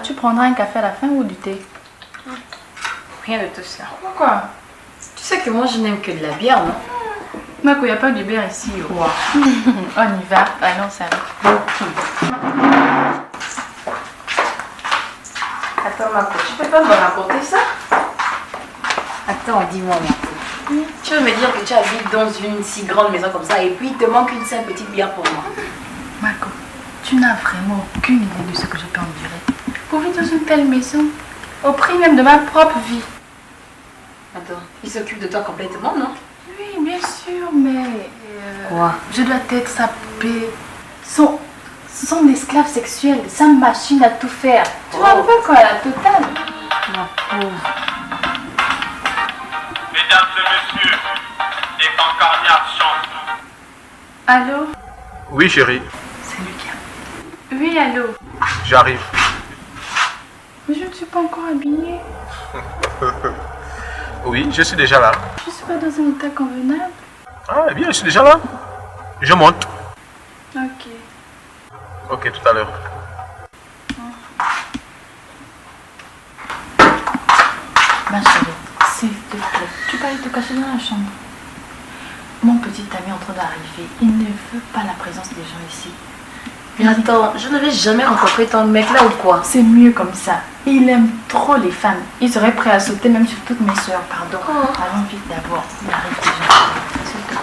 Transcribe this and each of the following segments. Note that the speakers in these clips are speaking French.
Tu prendras un café à la fin ou du thé? Rien de tout cela. Pourquoi? Tu sais que moi je n'aime que de la bière, non? Marco, il n'y a pas de bière ici. Wow. On y va. Allons, ça va. Attends, Marco, tu peux pas me raconter ça? Attends, dis-moi, Marco. Tu veux me dire que tu habites dans une si grande maison comme ça et puis il te manque une seule petite bière pour moi? Marco, tu n'as vraiment aucune idée de ce que je peux endurer pour vivre dans une telle maison, au prix même de ma propre vie. Attends, il s'occupe de toi complètement, non? Oui, bien sûr, mais... Quoi? Je dois être sa paix, son esclave sexuel, sa machine à tout faire. Tu vois un peu quoi, la totale. Ma pauvre. Mesdames et messieurs, des cancarnières chantent. Allô? Oui, chérie, C'est Lucas. Oui, allô? j'arrive. Mais je ne suis pas encore habillée. Oui, je suis déjà là. Je ne suis pas dans un état convenable. Ah, eh bien, je suis déjà là. Je monte. Ok. Ok, tout à l'heure. Ma chérie, s'il te plaît, tu peux aller te cacher dans la chambre. Mon petit ami est en train d'arriver. Il ne veut pas la présence des gens ici. Mais attends, je ne vais jamais rencontrer ton mec là ou quoi? C'est mieux comme ça. Il aime trop les femmes. Il serait prêt à sauter même sur toutes mes soeurs, pardon. Allons vite d'abord. Il arrive déjà. S'il te plaît.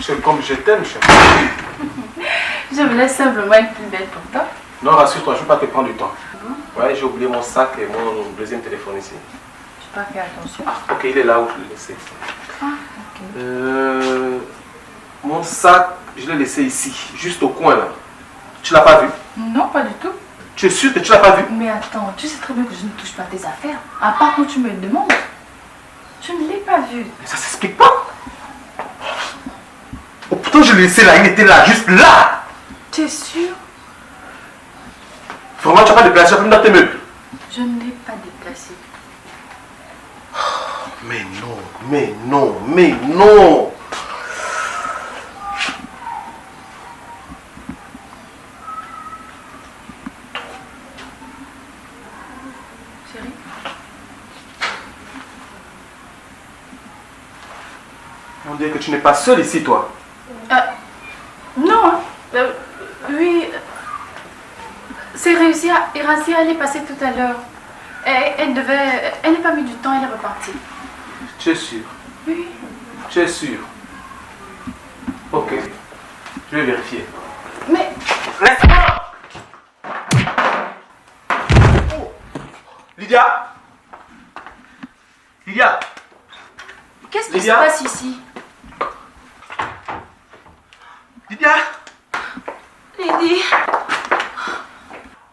C'est comme je t'aime, chérie. Je voulais simplement être plus belle pour toi. Non, rassure-toi, je ne vais pas te prendre du temps. Ouais, j'ai oublié mon sac et mon deuxième téléphone ici. Tu pas fait attention. Ok, il est là où je l'ai laissé. Ah, ok. Mon sac, je l'ai laissé ici, juste au coin là. Tu l'as pas vu? Non, pas du tout. Tu es sûr que tu l'as pas vu? Mais attends, tu sais très bien que je ne touche pas tes affaires. À part quand tu me le demandes. Je ne l'ai pas vu. Mais ça s'explique pas. Oh, pourtant, je l'ai laissé là, il était là, juste là. Tu es sûr? Vraiment, tu n'as pas déplacé même dans tes meubles? Je ne l'ai pas déplacé. Mais non, mais non, mais non. Chérie? On dirait que tu n'es pas seule ici, toi. Non, hein. Oui. C'est réussi à elle est passée tout à l'heure. Elle n'est pas mis du temps, elle est repartie. Tu es sûr? Oui. Tu es sûr? Ok. Je vais vérifier. Mais Laisse-moi! Oh. Lydia? Lydia? Qu'est-ce qui se Lydia? passe ici? Lydia? Lydie,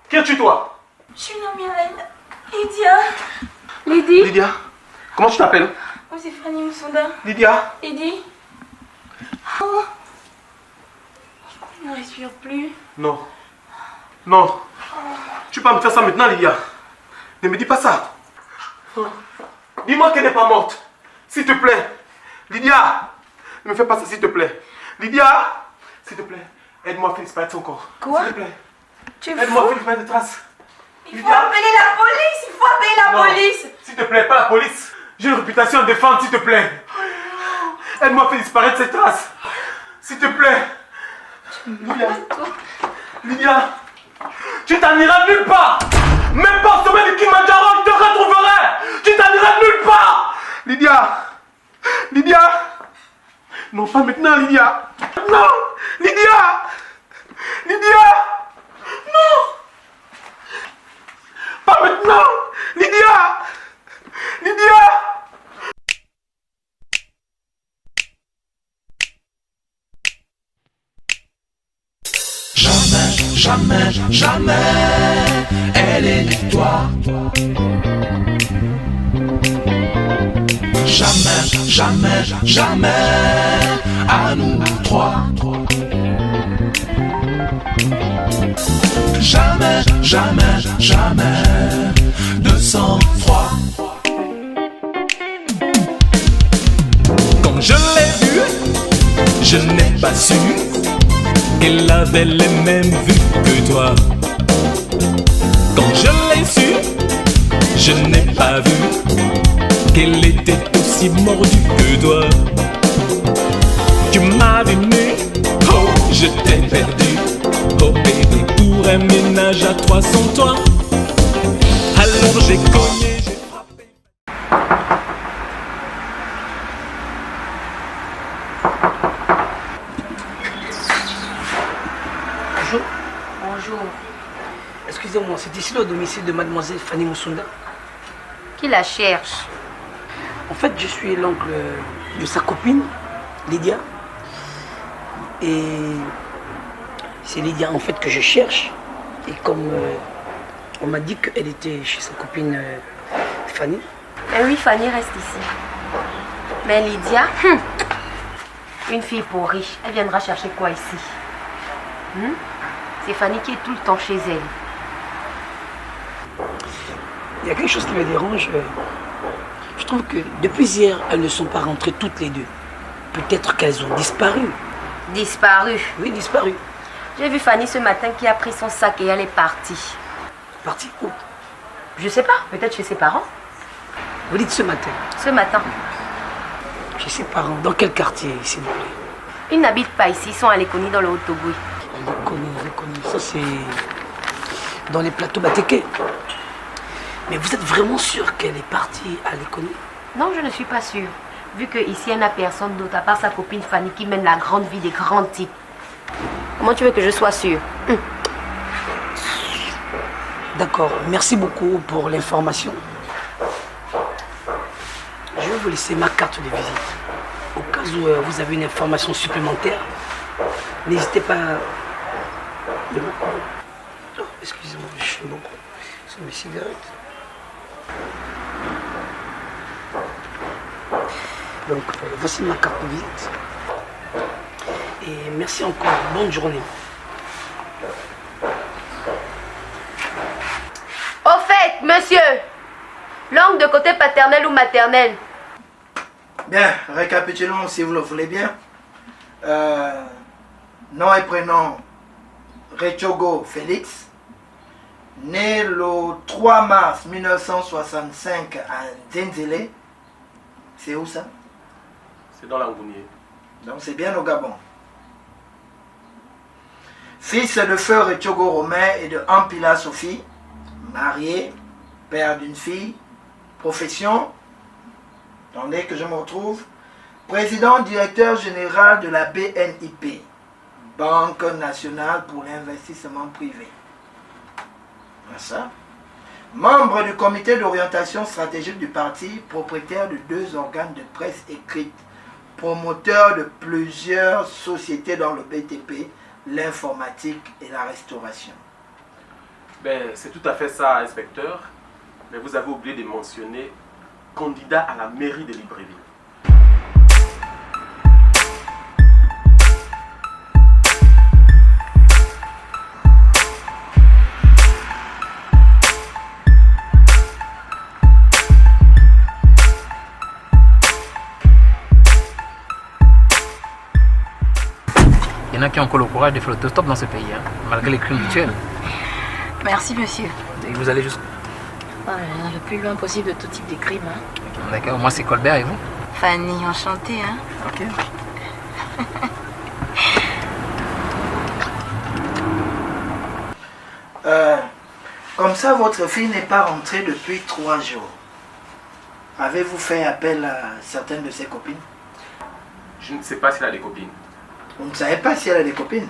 Qui es-tu, toi? je suis une amie à elle. Lydia. Lydie. Lydia? Comment tu t'appelles? Oh, c'est Fanny Moussouda. Lydia? Lydie. Oh. Je ne respire plus. Non. Non. Tu peux pas me faire ça maintenant, Lydia. Ne me dis pas ça. Dis-moi qu'elle n'est pas morte. S'il te plaît. Lydia. Ne me fais pas ça, s'il te plaît. Lydia. S'il te plaît. Aide-moi à faire disparaître son corps. Quoi? S'il te plaît. Tu es Aide-moi à fou? faire disparaître des traces. Il faut appeler la police. Il faut appeler la Non. police. S'il te plaît, pas la police. J'ai une réputation à défendre, s'il te plaît. Aide-moi à faire disparaître ces traces. S'il te plaît. Lydia. Lydia. Tu t'en iras nulle part. Même pas au sommet du Kilimanjaro, je te retrouverai. Tu t'en iras nulle part. Lydia. Lydia. Non, pas maintenant, Lydia. Non. Lydia. Lydia. Non. Pas maintenant. Lydia. Lydia. Jamais, jamais, jamais, elle est toi. jamais, jamais, jamais à nous trois. Jamais, jamais, jamais de sang-froid. Quand je l'ai vue, je n'ai pas su qu'elle avait les mêmes vues que toi. Quand je l'ai su, je n'ai pas vu qu'elle était aussi mordue que toi. Tu m'avais mis, oh, je t'ai perdu. Oh bébé, pour un ménage à trois sans toi. Alors j'ai cogné, j'ai frappé. Bonjour. Bonjour. Excusez-moi, c'est ici le domicile de mademoiselle Fanny Moussunda. Qui la cherche? En fait, je suis l'oncle de sa copine, Lydia. Et c'est Lydia en fait que je cherche. Et comme on m'a dit qu'elle était chez sa copine Fanny. Ben oui, Fanny reste ici. Mais Lydia, une fille pourrie, elle viendra chercher quoi ici? C'est Fanny qui est tout le temps chez elle. Il y a quelque chose qui me dérange. Je trouve que depuis hier, elles ne sont pas rentrées toutes les deux. Peut-être qu'elles ont disparu. Disparue. Oui, disparu. J'ai vu Fanny ce matin qui a pris son sac et elle est partie. Parti où? Je sais pas, peut-être chez ses parents. Vous dites ce matin. Ce matin. Chez ses parents. Dans quel quartier, s'il vous plaît? Ils n'habitent pas ici, ils sont à Léconie dans le Haut-Togoui. Léconie. Ça, c'est dans les plateaux Batéké. Mais vous êtes vraiment sûr qu'elle est partie à Léconie? Non, je ne suis pas sûre. Vu qu'ici, elle n'a personne d'autre à part sa copine Fanny qui mène la grande vie des grands types. Comment tu veux que je sois sûre? D'accord, merci beaucoup pour l'information. Je vais vous laisser ma carte de visite. Au cas où vous avez une information supplémentaire, n'hésitez pas à... Oh, excusez-moi, je fume beaucoup. Ce sont mes cigarettes. Donc, voici ma carte de visite. Et merci encore. Bonne journée. Au fait, monsieur, l'oncle de côté paternel ou maternel? Bien, récapitulons si vous le voulez bien. Nom et prénom, Rechogo Félix, né le 3 mars 1965 à Nzenzele. C'est où ça? C'est dans l'Angounier. Donc c'est bien au Gabon. Fils de feu Rechogo Romain et de Ampila Sophie, marié, père d'une fille, profession, attendez que je me retrouve, président directeur général de la BNIP, Banque nationale pour l'investissement privé. Voilà ça. Membre du comité d'orientation stratégique du parti, propriétaire de 2 organes de presse écrite, promoteur de plusieurs sociétés dans le BTP, l'informatique et la restauration. Ben, c'est tout à fait ça, inspecteur. Mais vous avez oublié de mentionner candidat à la mairie de Libreville. Il y en a qui ont encore le courage de faire l'autostop dans ce pays, hein, malgré les crimes mutuels. Merci, monsieur. Et vous allez juste... Le plus loin possible de tout type de crime. Hein. D'accord, moi c'est Colbert et vous? Fanny, enchantée. Hein. Ok. Comme ça, votre fille n'est pas rentrée depuis 3 jours. Avez-vous fait appel à certaines de ses copines? Je ne sais pas s'il a des copines. Vous ne savez pas si elle a des copines?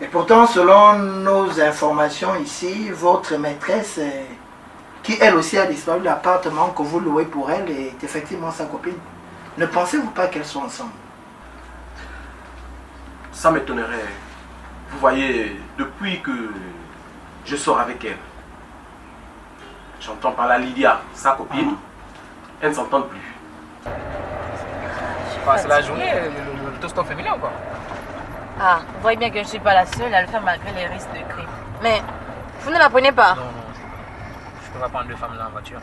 Et pourtant, selon nos informations ici, votre maîtresse, qui elle aussi a disparu de l'appartement que vous louez pour elle, est effectivement sa copine. Ne pensez-vous pas qu'elles sont ensemble? Ça m'étonnerait. Vous voyez, depuis que je sors avec elle, j'entends par là Lydia, sa copine, Elles ne s'entendent plus. C'est la journée, le toast féminin ou quoi? Ah, vous voyez bien que je ne suis pas la seule à le faire malgré les risques de crime. Mais vous ne la prenez pas? Non. Je peux pas prendre deux femmes là en voiture.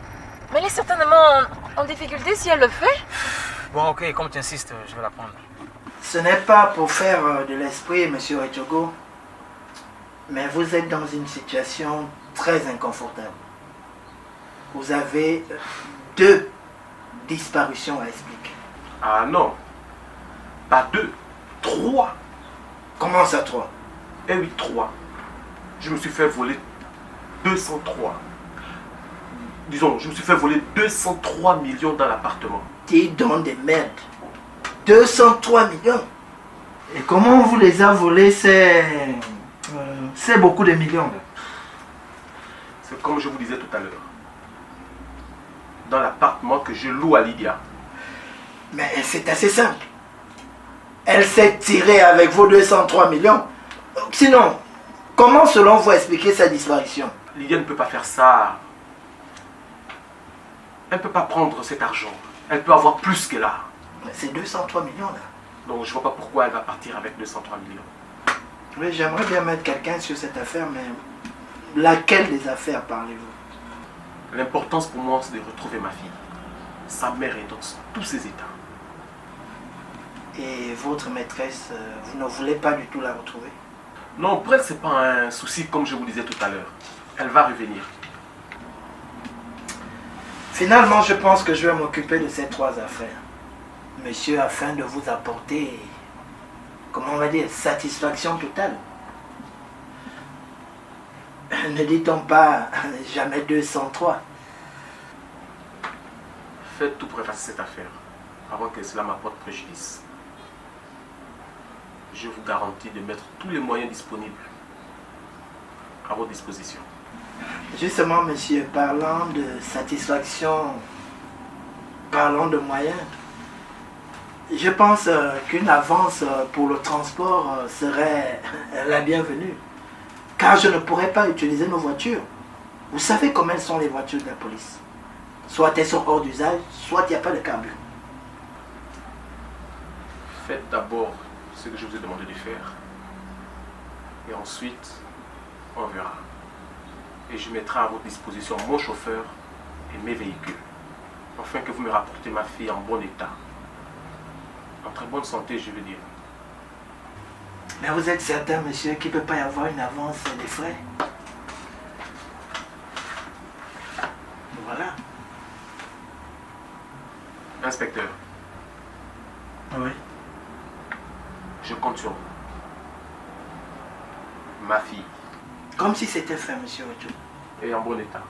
Mais elle est certainement en difficulté si elle le fait. Bon, ok, comme tu insistes, je vais la prendre. Ce n'est pas pour faire de l'esprit, monsieur Etiogo, mais vous êtes dans une situation très inconfortable. Vous avez 2 disparitions à expliquer. Ah non, pas 2, 3. Comment ça, 3? Eh oui, 3. Je me suis fait voler 203. Disons, je me suis fait voler 203 millions dans l'appartement. Dis donc des merdes. 203 millions. Et comment on vous les a volés, c'est beaucoup de millions. C'est comme je vous disais tout à l'heure. Dans l'appartement que je loue à Lydia. Mais c'est assez simple. Elle s'est tirée avec vos 203 millions. Sinon, comment selon vous expliquer sa disparition? Lydia ne peut pas faire ça. Elle ne peut pas prendre cet argent. Elle peut avoir plus qu'elle a. Mais c'est 203 millions là. Donc je ne vois pas pourquoi elle va partir avec 203 millions. Oui, j'aimerais bien mettre quelqu'un sur cette affaire, mais laquelle des affaires parlez-vous? L'importance pour moi, c'est de retrouver ma fille. Sa mère est dans tous ses états. Et votre maîtresse, vous ne voulez pas du tout la retrouver? Non, pour elle, ce n'est pas un souci, comme je vous disais tout à l'heure. Elle va revenir. Finalement, je pense que je vais m'occuper de ces 3 affaires. Monsieur, afin de vous apporter, comment on va dire, satisfaction totale. Ne dit-on pas jamais 203? Faites tout pour effacer cette affaire, avant que cela m'apporte préjudice. Je vous garantis de mettre tous les moyens disponibles à votre disposition. Justement, monsieur, parlant de satisfaction, parlant de moyens, je pense qu'une avance pour le transport serait la bienvenue. Car je ne pourrais pas utiliser nos voitures. Vous savez comment elles sont les voitures de la police. Soit elles sont hors d'usage, soit il n'y a pas de carburant. Faites d'abord ce que je vous ai demandé de faire. Et ensuite, on verra. Et je mettrai à votre disposition mon chauffeur et mes véhicules. Afin que vous me rapportez ma fille en bon état. En très bonne santé, je veux dire. Mais vous êtes certain, monsieur, qu'il ne peut pas y avoir une avance des frais? Voilà. Inspecteur. Oui. Je compte sur vous. Ma fille Comme si c'était fait, monsieur Ocho. est en bon état.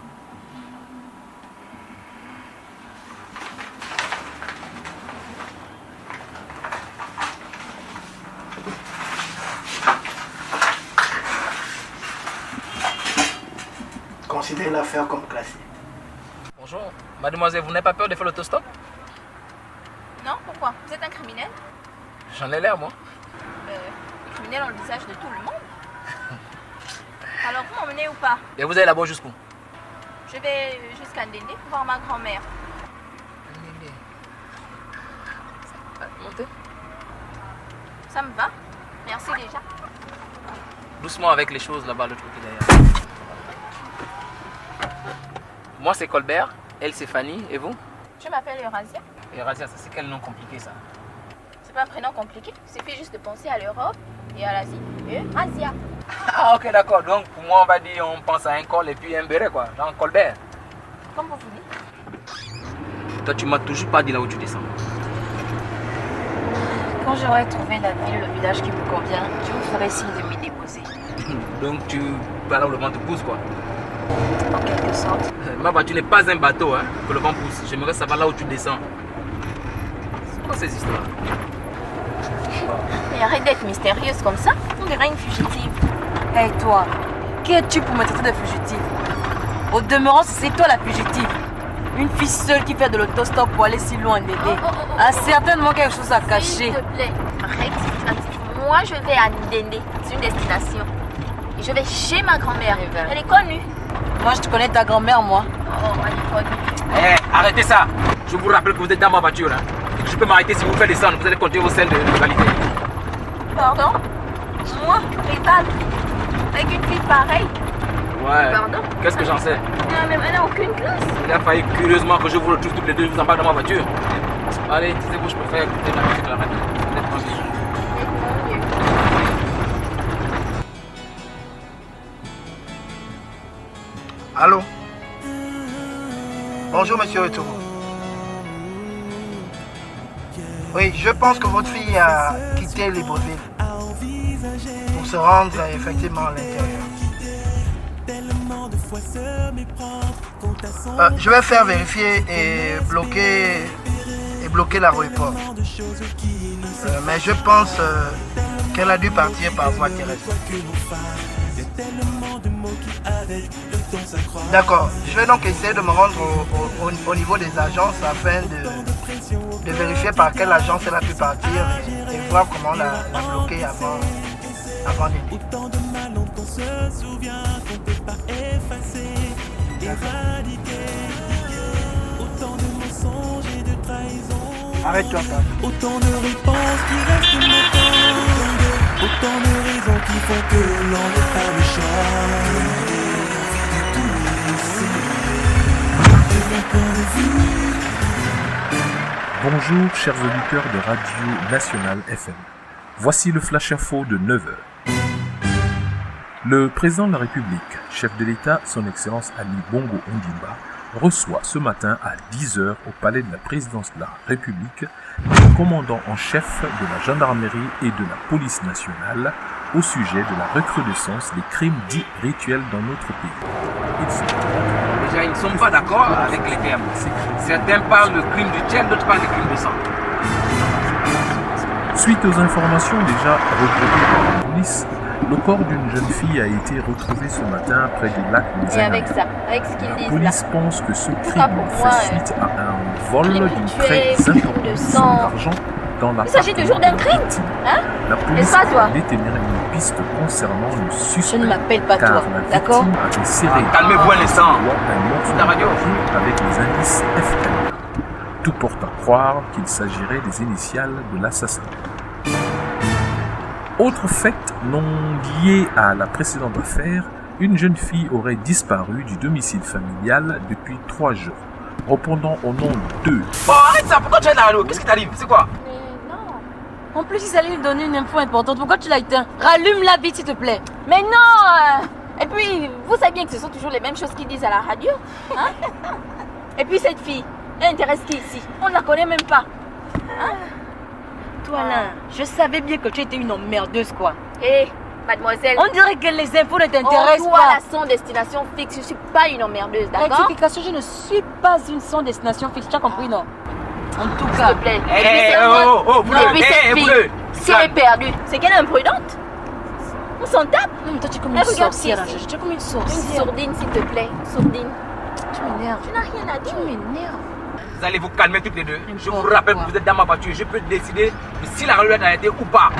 Considérez l'affaire comme classée. Bonjour, mademoiselle, vous n'avez pas peur de faire l'autostop? Non, pourquoi? Vous êtes un criminel? J'en ai l'air, moi. Les criminels ont le visage de tout le monde. Alors vous m'emmenez ou pas? Et vous allez là-bas jusqu'où? Je vais jusqu'à Ndende voir ma grand-mère. Montez. Ça me va? Merci déjà. Doucement avec les choses là-bas, l'autre côté derrière. Moi c'est Colbert, elle c'est Fanny, et vous? Je m'appelle Eurasia. Eurasia, ça c'est quel nom compliqué ça? C'est pas un prénom compliqué. Il suffit juste de penser à l'Europe et à l'Asie. Eurasia. Ah ok d'accord, donc pour moi on va dire on pense à un col et puis un béret quoi, genre Colbert. Comme vous voulez. Toi tu m'as toujours pas dit là où tu descends. Quand j'aurai trouvé la ville, le village qui me convient, je vous ferai signe de m'y déposer. Donc tu vas là où le vent te pousse quoi. En quelque sorte. Ma voiture n'est pas un bateau hein, que le vent pousse. J'aimerais savoir là où tu descends. C'est quoi ces histoires? Mais arrête d'être mystérieuse comme ça. On dirait une fugitive. Hé toi, qui es-tu pour me traiter de fugitive? Au demeurant, c'est toi la fugitive. Une fille seule qui fait de l'autostop pour aller si loin d'aider. A certainement quelque chose à cacher. S'il te plaît, arrête. Moi, je vais à Ndende. C'est une destination. Et je vais chez ma grand-mère. Elle est connue. Moi, je te connais ta grand-mère, moi. Oh, elle est connue. Hé, arrêtez ça! Je vous rappelle que vous êtes dans ma voiture. Hein, et que je peux m'arrêter si vous faites descendre. Vous allez compter vos scènes de légalité. Pardon? Moi, rival, avec une fille pareille. Ouais. Pardon? Qu'est-ce que j'en sais? Non, mais elle n'a aucune classe. Il a failli curieusement que je vous retrouve toutes les deux. Je vous embarque dans ma voiture. Allez, tu sais où je préfère écouter la musique de la radio. Vous êtes tranquille. Allô? Bonjour, monsieur Retour. Oui, je pense que votre fille a quitté Libreville pour se rendre effectivement à l'intérieur. Je vais faire vérifier et bloquer l'aéroport. Mais je pense qu'elle a dû partir par voie terrestre. D'accord, je vais donc essayer de me rendre au niveau des agences afin de vérifier par quelle agence elle a pu partir et voir comment la bloquer avant d'été. Arrête-toi pas. Autant de réponses qui restent montantes, autant de raisons qui font que l'on n'est pas le choix. Bonjour chers auditeurs de Radio Nationale FM. Voici le Flash Info de 9h. Le président de la République, chef de l'État, son Excellence Ali Bongo Ondimba, reçoit ce matin à 10h au palais de la présidence de la République le commandant en chef de la gendarmerie et de la police nationale au sujet de la recrudescence des crimes dits rituels dans notre pays. Déjà, ils ne sont pas d'accord avec les termes. Certains parlent de crimes rituels, d'autres parlent de crimes de sang. Suite aux informations déjà regroupées par la police, le corps d'une jeune fille a été retrouvé ce matin près du lac des Et avec ça, avec ce qu'ils La disent police là. pense que ce Ça, crime pour fait moi, suite à un vol crime d'une rituel, très crime de importante sang. somme d'argent dans la Il s'agit toujours d'un crime, hein? La police N'est-ce pas, toi? a déterminé une piste concernant le suspect. Je ne m'appelle pas car toi, la d'accord? victime avait serré Calmez-vous un instant. un morceau La radio. de papier avec les indices FM. Tout porte à croire qu'il s'agirait des initiales de l'assassin. Autre fait non lié à la précédente affaire, une jeune fille aurait disparu du domicile familial depuis 3 jours, répondant au nom de... Oh, arrête ça, pourquoi tu es là, allô? Qu'est-ce qui t'arrive? C'est quoi? Mais non. En plus, ils allaient lui donner une info importante. Pourquoi tu l'as éteint? Rallume-la vite, s'il te plaît. Mais non. Et puis, vous savez bien que ce sont toujours les mêmes choses qu'ils disent à la radio. Hein? Et puis cette fille, elle intéresse qui ici? On ne la connaît même pas. Hein? Toi là, je savais bien que tu étais une emmerdeuse, quoi. Hé, mademoiselle. On dirait que les infos ne t'intéressent On doit pas. la son destination fixe. Je ne suis pas une emmerdeuse, d'accord? Rectification, je ne suis pas une sans destination fixe. Tu as compris, non? En tout S'il cas. te plaît. Hé, Et puis, c'est bleu, et puis cette bleu. fille, si elle est perdue, c'est qu'elle est imprudente. On s'en tape. Non, mais toi, tu es comme Elle une regarde sorcière. ici. Tu es comme une Une sorcière. sourdine, s'il te plaît. Une sourdine. Tu m'énerves. Tu n'as rien à dire. Tu m'énerves. Vous allez vous calmer toutes les deux. Je vous N'importe rappelle quoi. que vous êtes dans ma voiture. Je peux décider de si la roulette a été ou pas.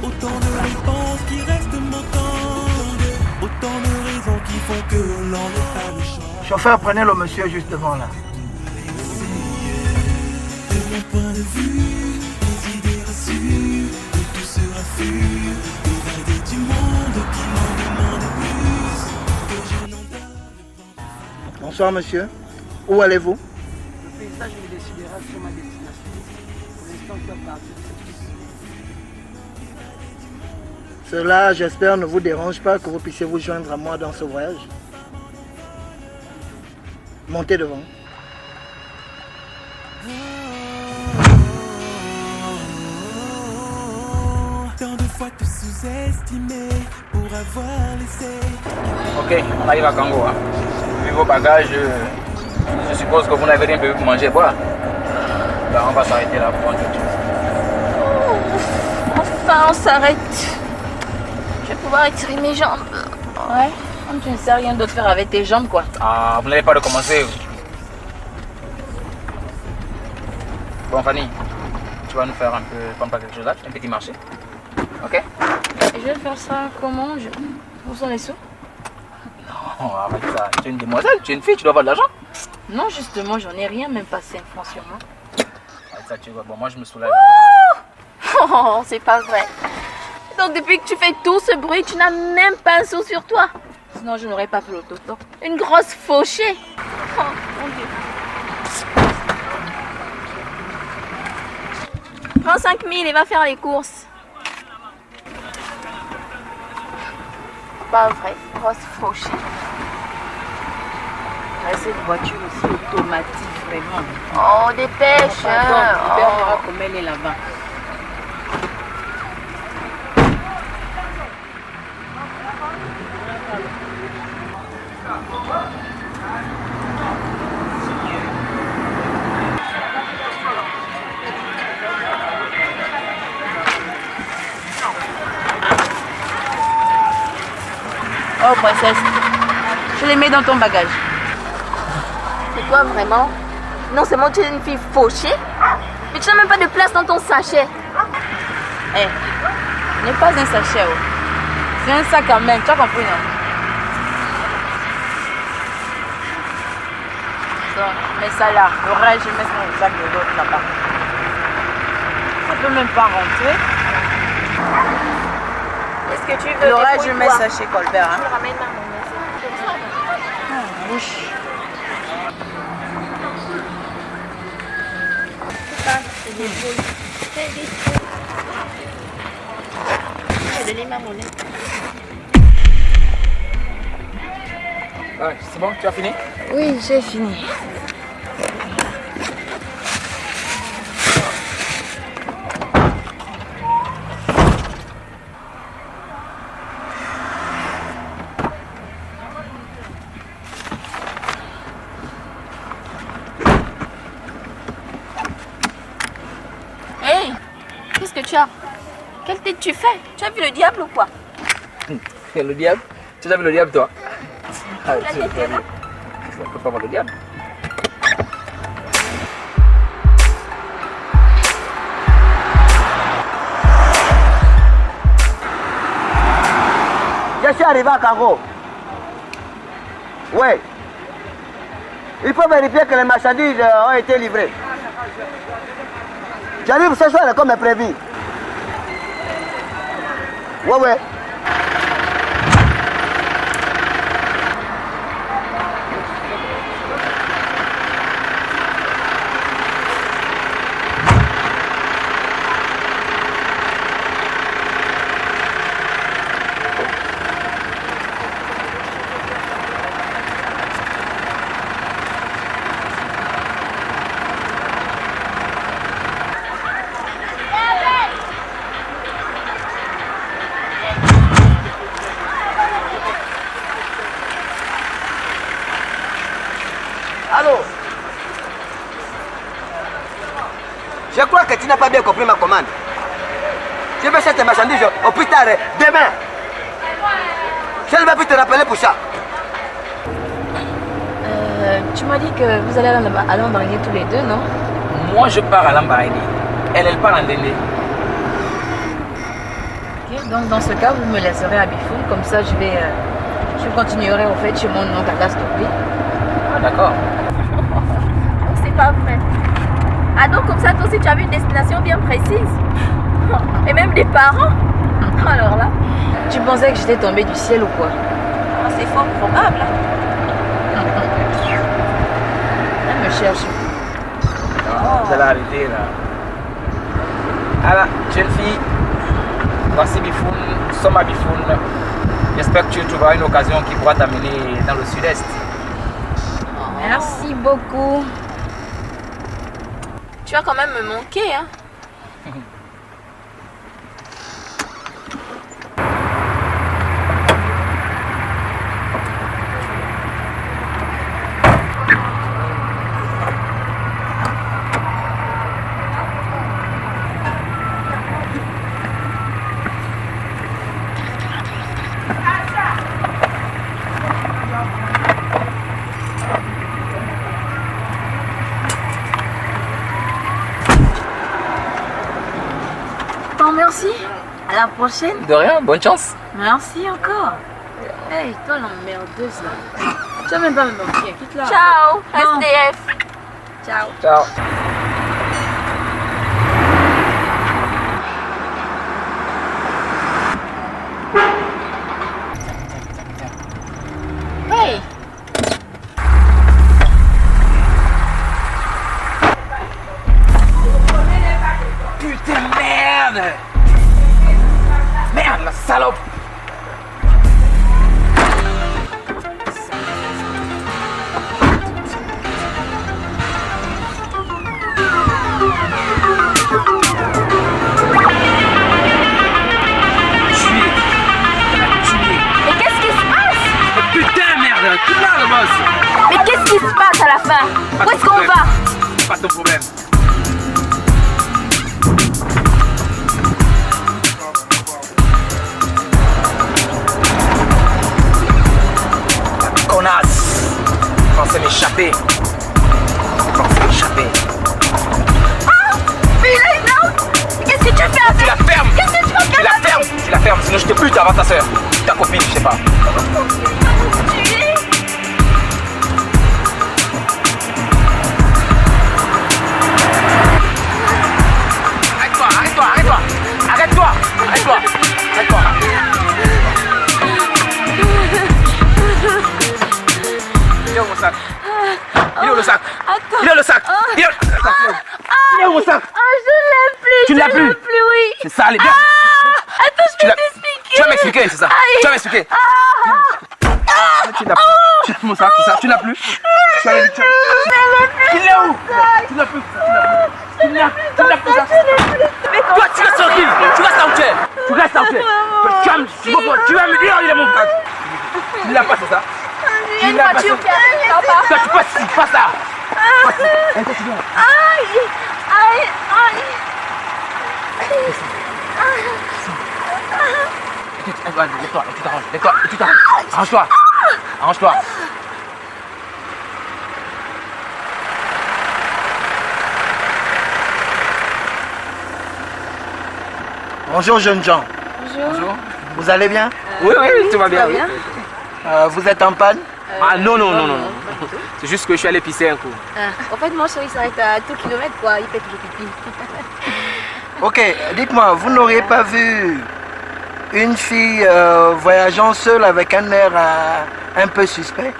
Autant de réponses qui restent montantes, autant de raisons qui font que l'on n'est pas le choix. Chauffeur, prenez le monsieur juste devant là. De mon point de vue, les idées reçues, de tout ce raffut, évader du monde qui m'en demande plus, que je n'en donne. Bonsoir monsieur. Où allez-vous? Le paysage me décidera sur ma destination. Pour l'instant, je dois partir de cette piste. Cela, j'espère, ne vous dérange pas que vous puissiez vous joindre à moi dans ce voyage. Montez devant. Tant de fois te sous-estimer pour avoir laissé. Ok, on arrive à Kango. Hein. Vu vos bagages, je suppose que vous n'avez rien prévu pour manger et boire. Ben, on va s'arrêter là pour prendre quelque chose. Enfin, on s'arrête. Je vais pouvoir étirer mes jambes. Ouais. Comme tu ne sais rien d'autre faire avec tes jambes, quoi. Ah, vous n'avez pas de commencer. Bon, Fanny, tu vas nous faire un peu, comme pas quelque chose là, un petit marché. Ok? Et je vais faire ça comment? Où sont les sous? Non, avec ça, tu es une demoiselle, tu es une fille, tu dois avoir de l'argent. Non, justement, j'en ai rien, même pas 5 francs sur moi. Ça, tu vois, bon, moi je me soulage. Oh, c'est pas vrai. Donc depuis que tu fais tout ce bruit, tu n'as même pas un sou sur toi. Sinon, je n'aurais pas fait l'auto-stop. Une grosse fauchée. Oh, mon Dieu. Prends 5 000 et va faire les courses. Pas vrai, grosse fauchée. Ouais, cette voiture aussi automatique, vraiment. Oh, dépêche. Attends, tu verras comme elle est là-bas. Oh, princesse, Je les mets dans ton bagage. c'est toi vraiment? Non, c'est moi, tu es une fille fauchée. Mais tu n'as même pas de place dans ton sachet. Eh, ce n'est pas un sachet. Oh. C'est un sac à main, tu as compris, non? Donc, mets ça là. Le reste, je mets ça dans le sac de l'autre là-bas. Ça peut même pas rentrer. Est-ce que tu veux Le reste, je mets débrouille-toi. ça chez Colbert. Je Hein. le ramène à mon Bouche. Donnez-moi mon aide. Ouais, c'est bon, tu as fini? Oui, j'ai fini. Hey, qu'est-ce que tu as? Quelle tête tu fais? Tu as vu le diable ou quoi? Le diable? Tu as vu le diable, toi? Ah, La tête est là. Ça peut pas voir le diable. Je suis arrivé à Kango. Oui. Il faut vérifier que les marchandises ont été livrées. J'arrive ce soir comme prévu. Oui, oui. Allô? Je crois que tu n'as pas bien compris ma commande. Je vais chercher tes marchandises au plus tard demain. Je ne vais plus te rappeler pour ça. Tu m'as dit que vous allez à Lambaréné tous les deux, non? Moi, je pars à Lambaréné. Elle part en Ndendé. Ok, donc dans ce cas, vous me laisserez à Bifoun, comme ça je continuerai au fait chez mon oncle à Gastopi. Ah, d'accord. C'est pas vrai. Ah donc comme ça, toi aussi tu as vu une destination bien précise. Et même des parents. Alors là. Tu pensais que j'étais tombée du ciel ou quoi? Ah, c'est fort probable. Elle me cherche. Vous allez arrêter là. Alors, jeune fille, voici Bifoun, nous sommes à Bifoun. J'espère que tu trouveras une occasion qui pourra t'amener dans le sud-est. Merci beaucoup. Tu vas quand même me manquer, hein. Merci. À la prochaine. De rien, bonne chance. Merci encore. Hey, toi l'emmerdeuse là. Tu vas même pas me mentir, quitte-la. Ciao, Non. SDF. Ciao. Ciao. Hey. Putain, merde! Merde, la salope! Mais qu'est-ce qui se passe? Putain, merde! Tu là, le boss! Mais qu'est-ce qui se passe à la fin? Où est-ce qu'on va? Pas ton problème. Connasse! Je pensais m'échapper. Je pensais m'échapper. Ah! Mais il est énorme! Qu'est-ce que tu fais avec? Tu la fermes! Qu'est-ce que tu vas Tu faire la avec? fermes! Tu la fermes, sinon je te bute avant ta soeur. Ta copine, je sais pas. Arrête-toi, arrête-toi, arrête-toi! Arrête-toi! Arrête-toi! Arrête-toi! Il est où mon sac? Il est où le sac? Il est où le sac? Il est où le sac? Il est où mon sac? Je l'ai plus. Tu l'as je plus? l'ai plus, oui. C'est ça, allez, viens! Attends, je Tu vais l'as- t'expliquer. Tu vas m'expliquer, c'est ça? Aïe. Tu vas m'expliquer. Tu l'as plus. Tu l'as plus, mon sac, c'est ça? Tu l'as plus? Tu l'as plus. Il est où? Tu l'as plus. Tu l'as plus, ça? Toi, tu restes tranquille. Tu restes là où tu es. Tu restes là où tu es. Tu vas me dire, il est mon sac. Tu l'as pas, c'est ça? Il y a une voiture qui arrive là-bas. Toi, tu passes ici, passe là. Aïe. Aïe. Aïe. Lève-toi, tu t'arranges. Lève-toi, tu t'arranges. Arrange-toi. Arrange-toi. Bonjour jeunes gens. Bonjour. Vous allez bien? Oui, oui, tout va bien. Vous êtes en panne? Ah non. C'est juste que je suis allé pisser un coup. En fait, mon chéri s'arrête à 2 km, quoi. Il fait toujours pipi. Ok, dites-moi, vous n'auriez pas vu une fille voyageant seule avec un air un peu suspect?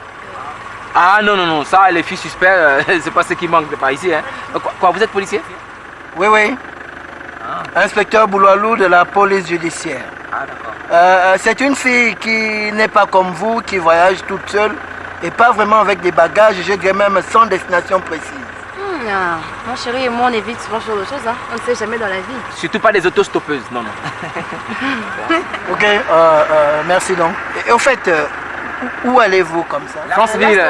Ah non, ça, les filles suspects, c'est pas ce qui manque par ici. Hein. Quoi, vous êtes policier? Oui, oui. Inspecteur Bouloilou de la police judiciaire. Ah d'accord. C'est une fille qui n'est pas comme vous, qui voyage toute seule et pas vraiment avec des bagages, je dirais même sans destination précise. Mon chéri et moi, on évite souvent ce genre de choses. Hein. On ne sait jamais dans la vie. Surtout pas des autostoppeuses, non. Ok, merci donc. Et au fait, où allez-vous comme ça? Franceville.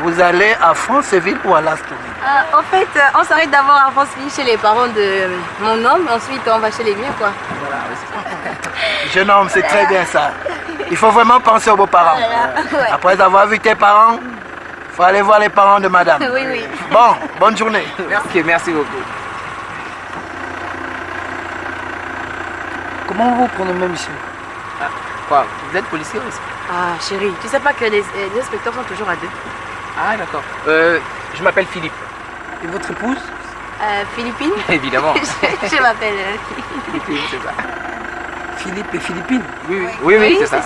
Vous allez à Franceville ou à Lastoville? En fait, on s'arrête d'abord à Franceville chez les parents de mon homme. Ensuite, on va chez les miens, quoi. Jeune homme, c'est très bien ça. Il faut vraiment penser aux beaux-parents. Ouais. Après avoir vu tes parents, il faut aller voir les parents de madame. Oui, oui. Bon, bonne journée. Merci beaucoup. Comment vous prenez même monsieur? Quoi, vous êtes policier aussi? Ah, chérie, tu sais pas que les inspecteurs sont toujours à 2. Ah d'accord. Je m'appelle Philippe. Et votre épouse? Philippine? Évidemment. Je m'appelle Philippine, c'est ça. Philippe et Philippine? Oui, c'est ça.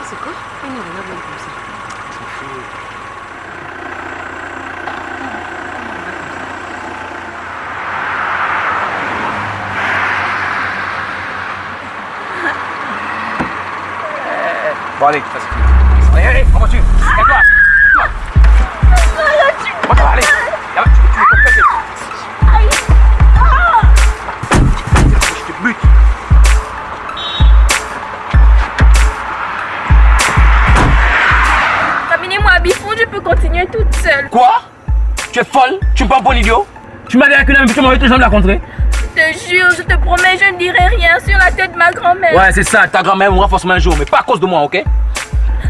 C'est quoi? Il nous regarde même comme ça. Bon allez, vas-y. Allez, on continue. Calme-toi. Bon, ça va, allez. Là-bas, tu me comptes. Je te bute. Ramenez-moi à Bifou, je peux continuer toute seule. Quoi? Tu es folle? Tu me prends pour un idiot? Tu m'as dit avec une amie, tu m'as envoyé tes jambes la contrer? Je te jure, je te promets, je ne dirai rien sur la tête de ma grand-mère. Ouais, c'est ça, ta grand-mère mourra forcément un jour, mais pas à cause de moi, ok?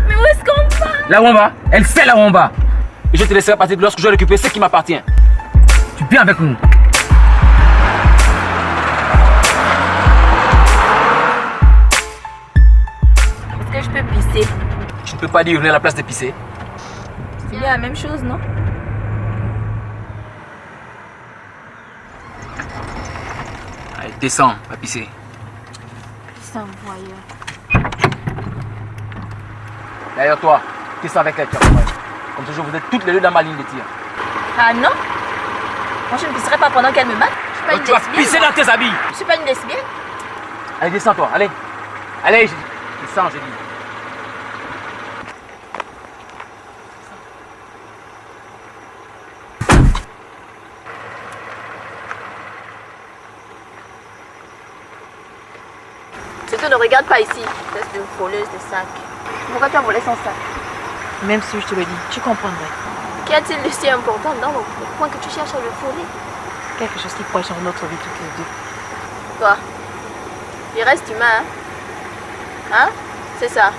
Mais où est-ce qu'on va? Là où on va, elle sait là où on va. Et je te laisserai partir lorsque je vais récupérer ce qui m'appartient. Tu viens avec nous. peux pas dire venez à la place de pisser. C'est bien la même chose, non? Allez, descends, va pisser. C'est un voyeur. D'ailleurs, toi, descends avec elle, tu vois. Comme toujours, vous êtes toutes les deux dans ma ligne de tir. Ah non? Moi, je ne pisserai pas pendant qu'elle me mate. Je suis pas une Tu vas lesbienne, pisser moi. dans tes habits. Je suis pas une lesbienne. Allez, descends-toi, allez. Allez, descends, j'ai dit. Surtout ne regarde pas ici. Test de voleuse de sac. Pourquoi tu as volé son sac? Même si je te le dis, tu comprendrais. Qu'y a-t-il de si important dans le point que tu cherches à le voler? Quelque chose qui pourrait changer notre vie toutes les deux. Quoi? Il reste humain, hein? Hein? C'est ça.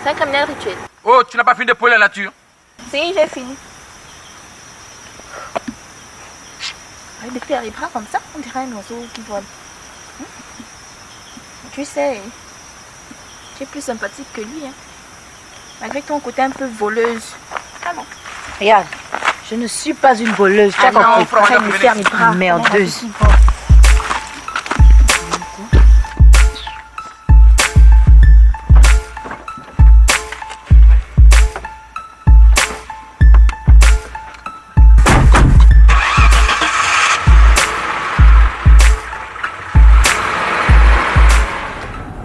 C'est un criminel rituel. Oh, tu n'as pas fini de polir la nature? Si, j'ai fini. Arrête de faire les bras comme ça, on dirait un oiseau qui vole. Hein? Tu sais, tu es plus sympathique que lui, hein? Malgré ton côté un peu voleuse. Ah non. Regarde, je ne suis pas une voleuse. Tu as compris? Arrête de me faire les bras. Merdeuse.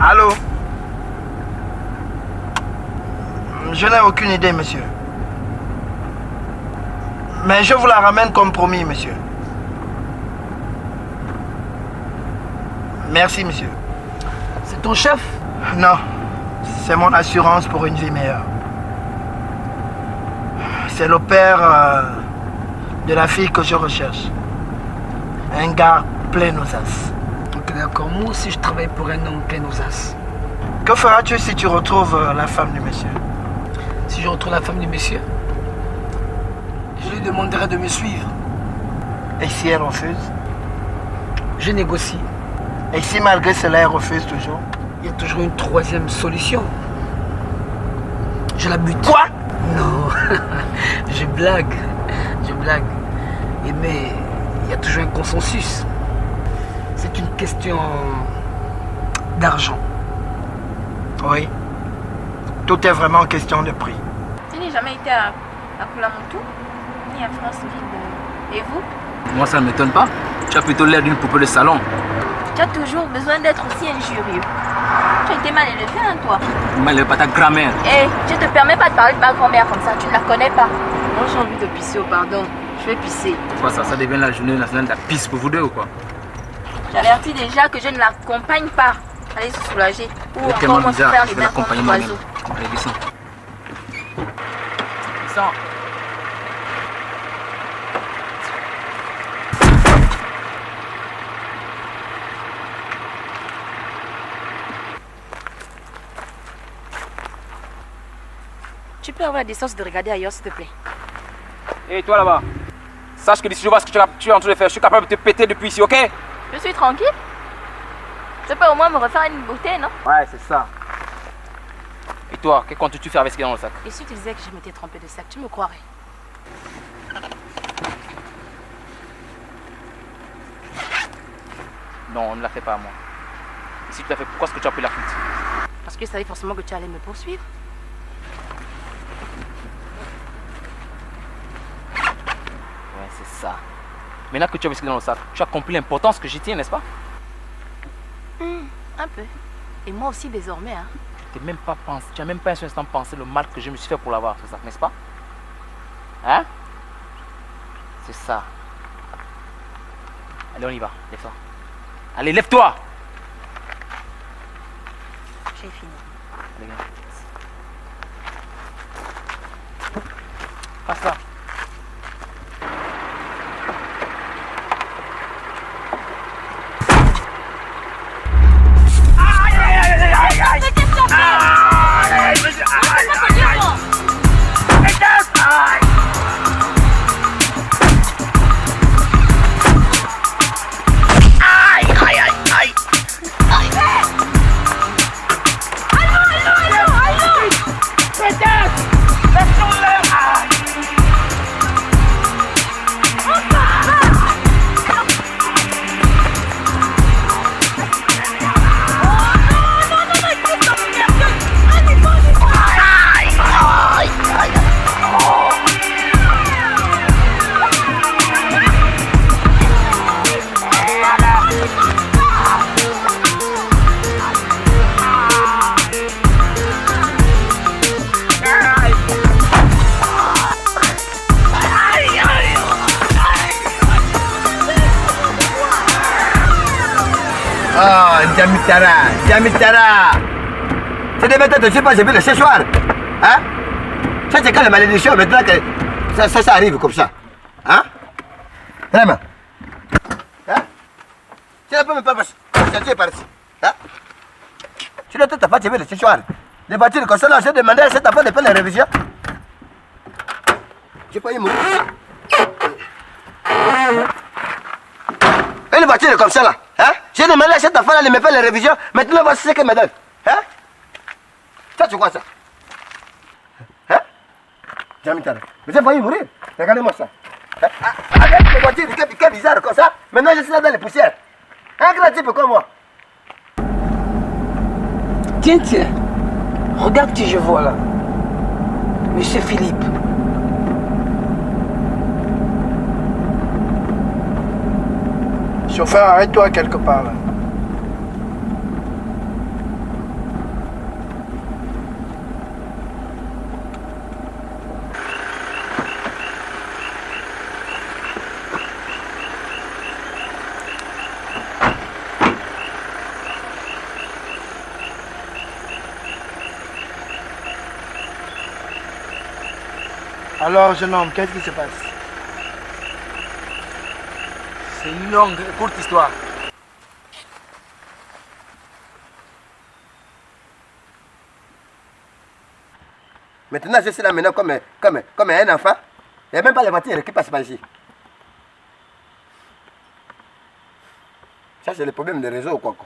Allô? Je n'ai aucune idée, monsieur. Mais je vous la ramène comme promis, monsieur. Merci, monsieur. C'est ton chef? Non, c'est mon assurance pour une vie meilleure. C'est le père de la fille que je recherche. Un gars plein aux as. Ok, d'accord. Moi aussi, je travaille pour un homme plein aux as. Que feras-tu si tu retrouves la femme du monsieur? Si je retrouve la femme du monsieur, je lui demanderai de me suivre. Et si elle refuse? Je négocie. Et si malgré cela elle refuse toujours? Il y a toujours une troisième solution. Je la bute. Quoi? Non, je blague. Je blague. Mais il y a toujours un consensus. C'est une question d'argent. Oui. Tout est vraiment question de prix. Tu n'es jamais été à Kuala-Montou, ni à France-Ville. Et vous? Moi, ça ne m'étonne pas. Tu as plutôt l'air d'une poupée de salon. Tu as toujours besoin d'être aussi injurieux. Tu as été mal élevé, hein, toi? Mal élevé par ta grand-mère. Hé, je te permets pas de parler de ma grand-mère comme ça, tu ne la connais pas. Moi, j'ai envie de pisser, pardon. Je vais pisser. Quoi, ça devient la journée nationale de la pisse pour vous deux ou quoi? J'avertis déjà que je ne l'accompagne pas. Allez se soulager. Ou C'est encore tellement moi bizarre, faire je les vais mains l'accompagner comme moi-même. l'oiseau. Allez, descends. Descends. Tu peux avoir la décence de regarder ailleurs, s'il te plaît. Hé, toi là-bas. Sache que d'ici je vois ce que tu es en train de faire. Je suis capable de te péter depuis ici, ok? Je suis tranquille. Tu peux au moins me refaire une beauté, non? Ouais, c'est ça. Et toi, que comptes-tu faire avec ce qu'il y a dans le sac? Et si tu disais que je m'étais trompée de sac, tu me croirais? Non, on ne la fait pas à moi. Et si tu l'as fait, pourquoi est-ce que tu as pris la fuite? Parce que je savais forcément que tu allais me poursuivre. Ouais, c'est ça. Maintenant que tu as vu ce qu'il y a dans le sac, tu as compris l'importance que j'y tiens, n'est-ce pas? Un peu. Et moi aussi désormais, hein. Tu n'as même pas un seul instant pensé le mal que je me suis fait pour l'avoir, ce sac, n'est-ce pas? Hein? C'est ça. Allez, on y va. Lève-toi. Allez, lève-toi! J'ai fini. Allez, viens. Passe là. Jamitara. C'est des méthodes, je ne sais pas, j'ai vu le ce soir. Hein? Ça, c'est quand les malédictions, maintenant que ça arrive comme ça. Hein? Vraiment. Hein? Tu ne peux même pas changer par ici. Hein? Tu ne t'as pas vu le ce soir. Les voitures comme ça, là, j'ai demandé à cet enfant de faire la révision. J'ai pas eu mourir. Une voiture comme ça là, hein? J'ai demandé à cet enfant là de me faire la révision, maintenant voici ce qu'elle me donne. Hein? Ça tu vois ça? Hein? Jamitara. Mais j'ai failli mourir. Regardez-moi ça. Hein? Avec les voitures qui est bizarre comme ça, maintenant je suis là dans les poussières. Un grand type comme moi. Tiens, regarde qui je vois là. Monsieur Philippe. Chauffeur, arrête-toi quelque part là. Alors, jeune homme, qu'est-ce qui se passe? C'est une longue et courte histoire. Maintenant, je suis là maintenant comme un enfant. Il n'y a même pas les voitures qui passent par ici. Ça, c'est le problème des réseaux, quoi.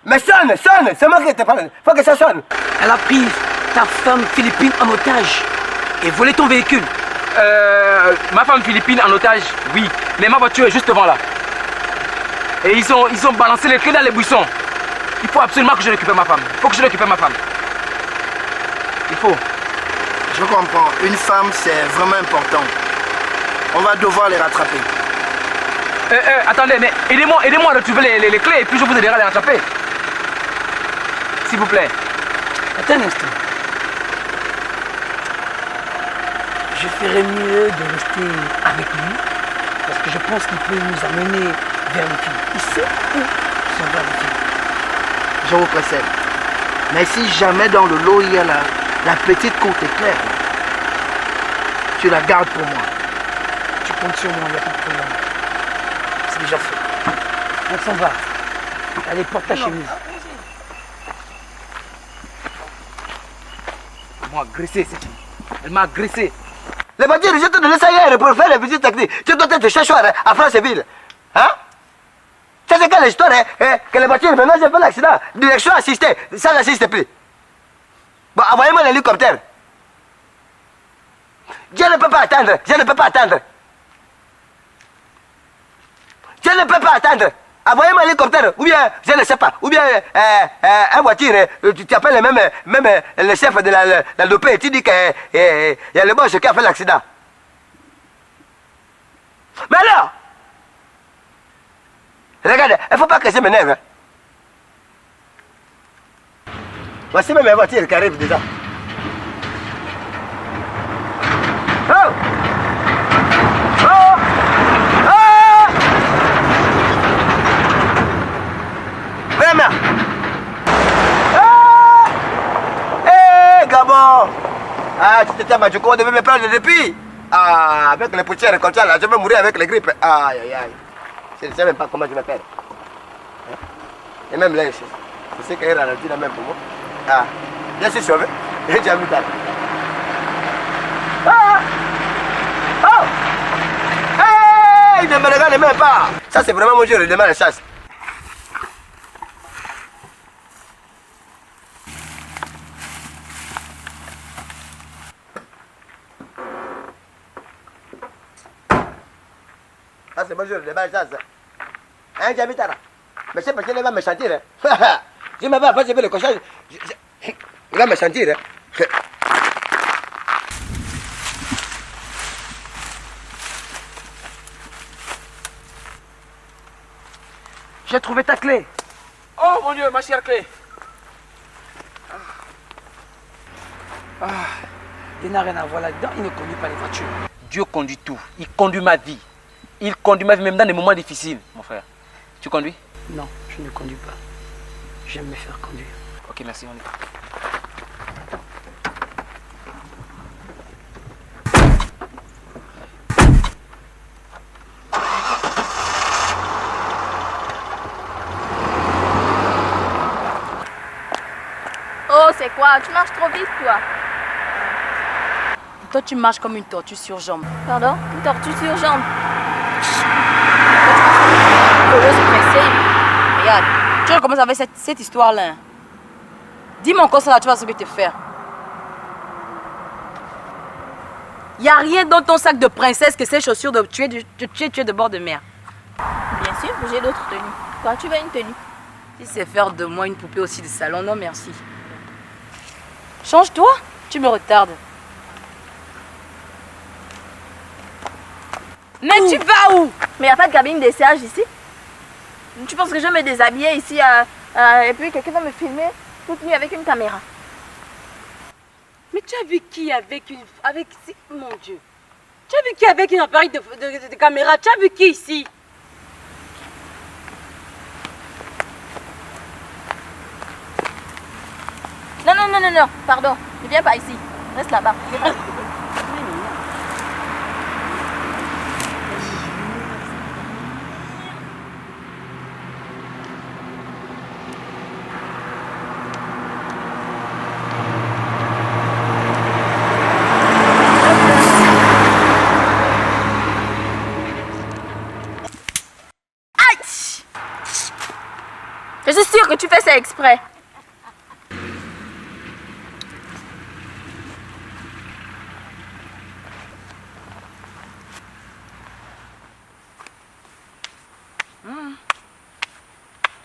Mais sonne, c'est moi qui te parle. Faut que ça sonne. Elle a pris ta femme philippine en otage et volé ton véhicule. Ma femme philippine en otage, oui. Mais ma voiture est juste devant là. Et ils ont balancé les clés dans les buissons. Il faut absolument que je récupère ma femme. Il faut que je récupère ma femme. Il faut. Je comprends. Une femme, c'est vraiment important. On va devoir les rattraper. Attendez, mais aidez-moi à retrouver les clés et puis je vous aiderai à les rattraper. S'il vous plaît. Attends un instant. Je ferais mieux de rester avec lui parce que je pense qu'il peut nous amener vers le fil. Il sait où s'en va le fil. Je vous précède. Mais si jamais dans le lot il y a la petite côte éclair, tu la gardes pour moi. Tu comptes sur moi, il n'y a pas de problème. C'est déjà fait. On s'en va. Allez, porte ta chemise. Elle m'a agressé, cette fille. Elle m'a agressé. Les voitures, je te donne ça hier pour faire les visites techniques. Tu dois être chercheur à Franceville. Hein? Ça, c'est quelle histoire, hein? Que les voitures, maintenant, j'ai fait l'accident. Direction assistée. Ça n'assiste plus. Bon, envoyez-moi l'hélicoptère. Je ne peux pas attendre. Je ne peux pas attendre. Je ne peux pas attendre. Envoyez-moi l'hélicoptère. Ou bien, je ne sais pas. Ou bien, une voiture. Tu appelles même le chef de la DOP et tu dis qu'il y a le boss qui a fait l'accident. Mais alors, regarde, il ne faut pas que je m'énerve. Voici même la voiture qui arrive déjà. Oh! Oh! Oh! Vraiment! Oh! Hé, Gabon! Ah, tu t'étais Madjouko, on devait me prendre depuis. Ah, avec les poussières comme ça, là, je vais mourir avec les grippes. Aïe, aïe, aïe. Je ne sais même pas comment je vais faire. Et même là, je sais qu'il y a ralenti la même pour moi. Ah, je suis sauvé. J'ai déjà mis ça. Ah! Oh! Hey! Il ne me regarde même pas. Ça, c'est vraiment mon jeu, le démarre de chasse. Ça, c'est mon jeu, le démarre de chasse. Hein, Jamitara? Mais c'est parce qu'il va me sentir. Hein? Je m'avais avant, j'ai fait le cochon. Il va me sentir. Hein? J'ai trouvé ta clé. Oh mon Dieu, ma chère clé. Il n'a rien à voir là-dedans, il ne conduit pas les voitures. Dieu conduit tout. Il conduit ma vie. Il conduit ma vie même dans des moments difficiles, mon frère. Tu conduis? Non, je ne conduis pas. J'aime me faire conduire. Ok, merci, on y va. Oh, c'est quoi? Tu marches trop vite, toi. Toi, tu marches comme une tortue sur jambe. Pardon? Une tortue sur jambe. Regarde, tu recommences avec cette histoire-là. Dis-moi encore ça, là, tu vas ce que te faire. Il n'y a rien dans ton sac de princesse que ces chaussures de tu es de bord de mer. Bien sûr, j'ai d'autres tenues. Toi, tu veux une tenue? Si c'est faire de moi une poupée aussi de salon, non merci. Change-toi, tu me retardes. Mais tu vas où? Mais il n'y a pas de cabine d'essayage ici. Tu penses que je vais me déshabiller ici et puis quelqu'un va me filmer toute nue avec une caméra? Mais tu as vu qui avec une... Mon Dieu. Tu as vu qui avec un appareil de caméra? Tu as vu qui ici? Non, non, non, non, non, pardon. Ne viens pas ici. Reste là-bas. Je suis sûre que tu fais ça exprès.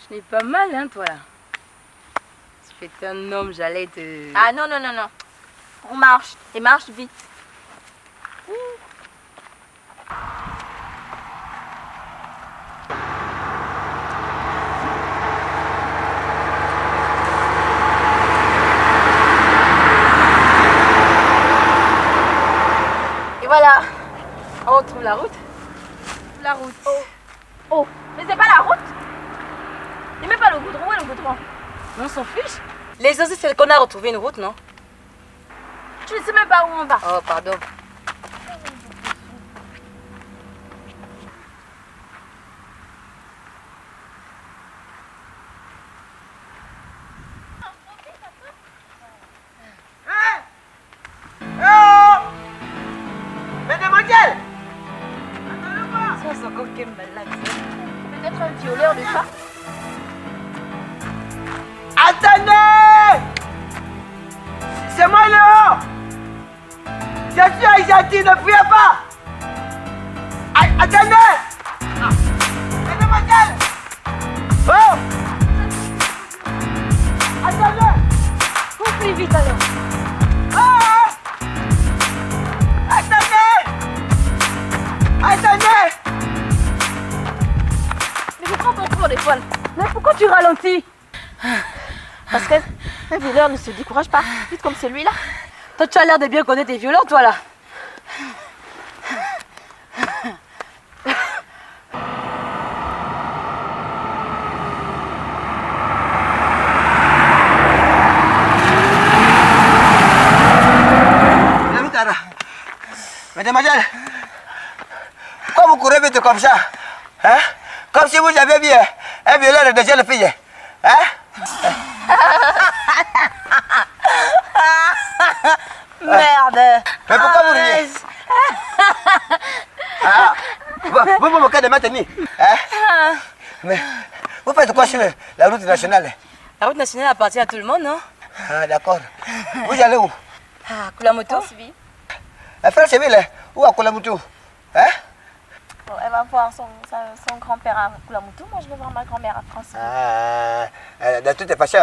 Je n'ai pas mal, hein, toi, là. Si tu étais un homme, j'allais te... Ah non, non, non, non. On marche. Et marche vite. Et voilà. On retrouve la route. La route. Oh. Oh. Mais c'est pas la route. Il met pas le goudron. Où est le goudron? On s'en fiche. Les autres, c'est qu'on a retrouvé une route, non? Tu ne sais même pas où on va. Oh, pardon. Mademoiselle! Ça, c'est encore quel malade. Peut-être un violeur de femmes. Attendez! C'est moi Léo! Je suis Haïti, ne fuyez pas! Attendez! Mademoiselle! Oh! Attendez! Cours plus vite alors! Oh! Attendez! Attendez! Mais je prends ton tour d'épaule. Mais pourquoi tu ralentis? Parce qu'un violeur ne se décourage pas, vite comme celui-là. Toi, tu as l'air de bien connaître tes violeurs, toi, là. Mademoiselle, pourquoi vous courez vite comme ça? Hein? Comme si vous aviez vu un violeur de jeunes filles. Hein? Merde! Mais pourquoi vous riez? Ah, vous me moquez de ma tenue. Hein? Mais vous faites quoi sur la route nationale? La route nationale appartient à tout le monde, non? Ah, d'accord. Vous allez où? À Kulamoto. À Franceville ou à Kulamoto? Hein? Bon, elle va voir son grand-père à Kulamoto. Moi, je vais voir ma grand-mère à Franceville. Ah, de toutes les façons,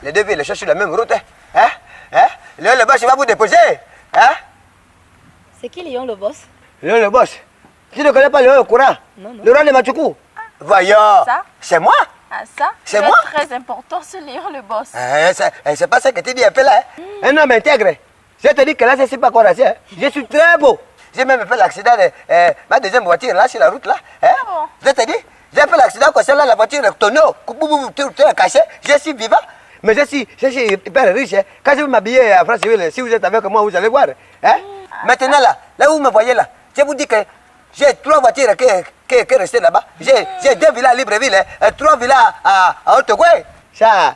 les deux villes cherchent sur la même route. Hein? Hein? Léon le boss, il va vous déposer. Hein? C'est qui Léon le boss? Léon le boss. Tu ne connais pas Léon le courant? Non, non. Le roi de Machoukou. Voyons. Ça? C'est moi? Ah, ça? C'est moi? Très important, ce Léon le boss. C'est pas ça que tu dis un peu là. Hein? Un homme intègre. Je te dis que là, c'est pas encore assez. Hein? Je suis très beau. J'ai même fait l'accident de ma deuxième voiture là, sur la route là. Hein? Ah bon? Je te dis J'ai fait l'accident concernant la voiture, tonneau, tout est caché, je suis vivant. Mais je suis hyper riche. Hein. Quand je vais m'habiller à France-Ville, si vous êtes avec moi, vous allez voir. Hein? Maintenant, là où vous me voyez là, je vous dis que j'ai 3 voitures qui restent là-bas. J'ai 2 villas à Libreville, hein, 3 villas à Haute-Goué. Ça,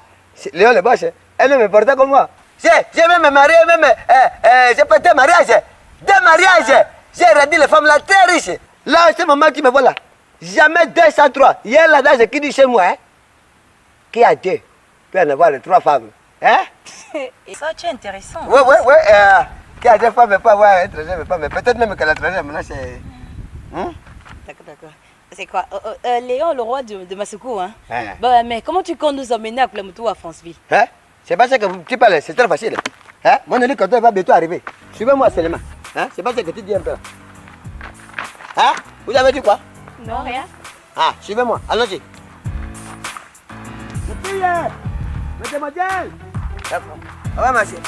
Léon le boss, elle ne me portait comme moi. J'ai même marié, j'ai fait 2 mariages. 2 mariages. J'ai rendu les femmes là très riches. Là, c'est maman qui me voit là. Jamais 203. Il y a l'adage qui dit chez moi, hein, qui a 2 peut en avoir 3 femmes. Hein? Ça, c'est intéressant. Oui. Qui a 2 femmes, mais pas avoir un troisième femme. Mais peut-être même que la troisième, là, c'est... D'accord. C'est quoi Léon, le roi de Massoukou, hein? Hein? Bah, mais comment tu comptes nous emmener à Koulamoutou à Franceville? Hein? C'est pas ça que tu parles, c'est très facile. Hein? Mon hélicoptère va bientôt arriver. Suivez-moi seulement. Hein? C'est pas ça que tu dis un peu. Hein? Vous avez dit quoi? Non, rien. Ah, suivez-moi, allons-y. Les filles, mesdemoiselles. Ouais, monsieur.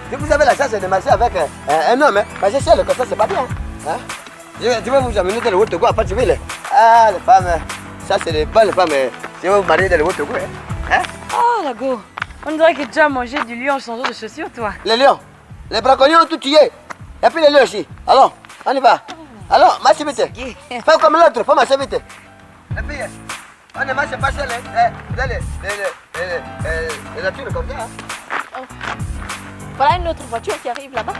Si vous avez la chance de marcher avec un homme, hein, parce que le côté, c'est pas bien. Hein? Je vais vous amener dans le Haut-Togo à Franceville. Ah, les femmes, ça c'est les bonnes femmes. Je vais vous marier dans le Haut-Togo. Hein? Oh, la go. On dirait que tu as mangé du lion en changeant de chaussures, toi. Les lions, les braconniers ont tout tué. Et puis les lions aussi. Alors, on y va. Alors, marche vite. Fais comme l'autre, faut marcher vite. Les filles, on ne marche pas seul. Les natures comme ça. Oh. Voilà une autre voiture qui arrive là-bas.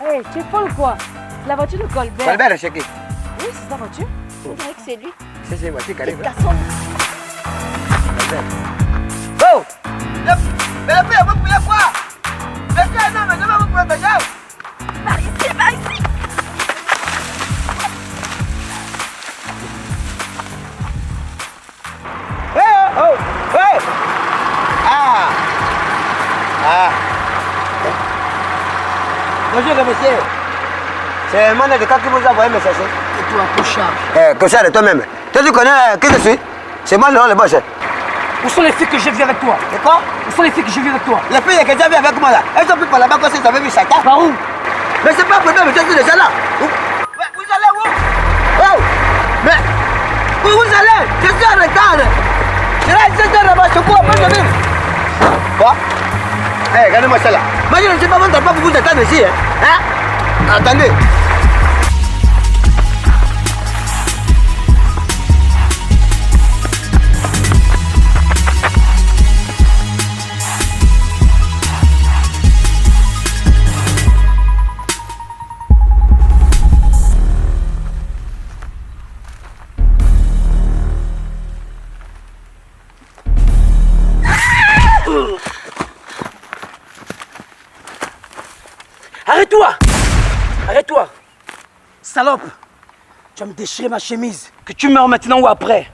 Hey, tu es folle ou quoi? La voiture de Colbert. Colbert, c'est qui? Oui, c'est sa voiture. On dirait que c'est lui. C'est une voiture qui arrive. Garçon. Oh! Mais la fille, vous voulez quoi? Laissez un homme, je vais vous protéger. Par ici. Hey! Bonjour, monsieur. C'est mon avocat qui vous a envoyé me chercher. Et toi, Cochard? Cochard, et toi-même. Toi, tu connais qui je suis? C'est moi, le boss. Où sont les filles que j'ai vues avec toi? Et quoi? Où sont les filles que j'ai vues avec toi? Les filles que j'ai vues avec moi là, elles sont plus par là-bas quand vous avez vu Satan. Par où? Mais c'est pas un problème, je suis déjà là. Vous allez où? Oh! Mais où vous allez? Je suis en retard. Je reste là-bas, je cours après de vivre. Quoi? Hé, regardez-moi ça là. Moi, je ne sais pas votre pas pour vous attendre ici. Hein? Attendez. Arrête-toi! Arrête-toi! Salope! Tu vas me déchirer ma chemise. Que tu meurs maintenant ou après.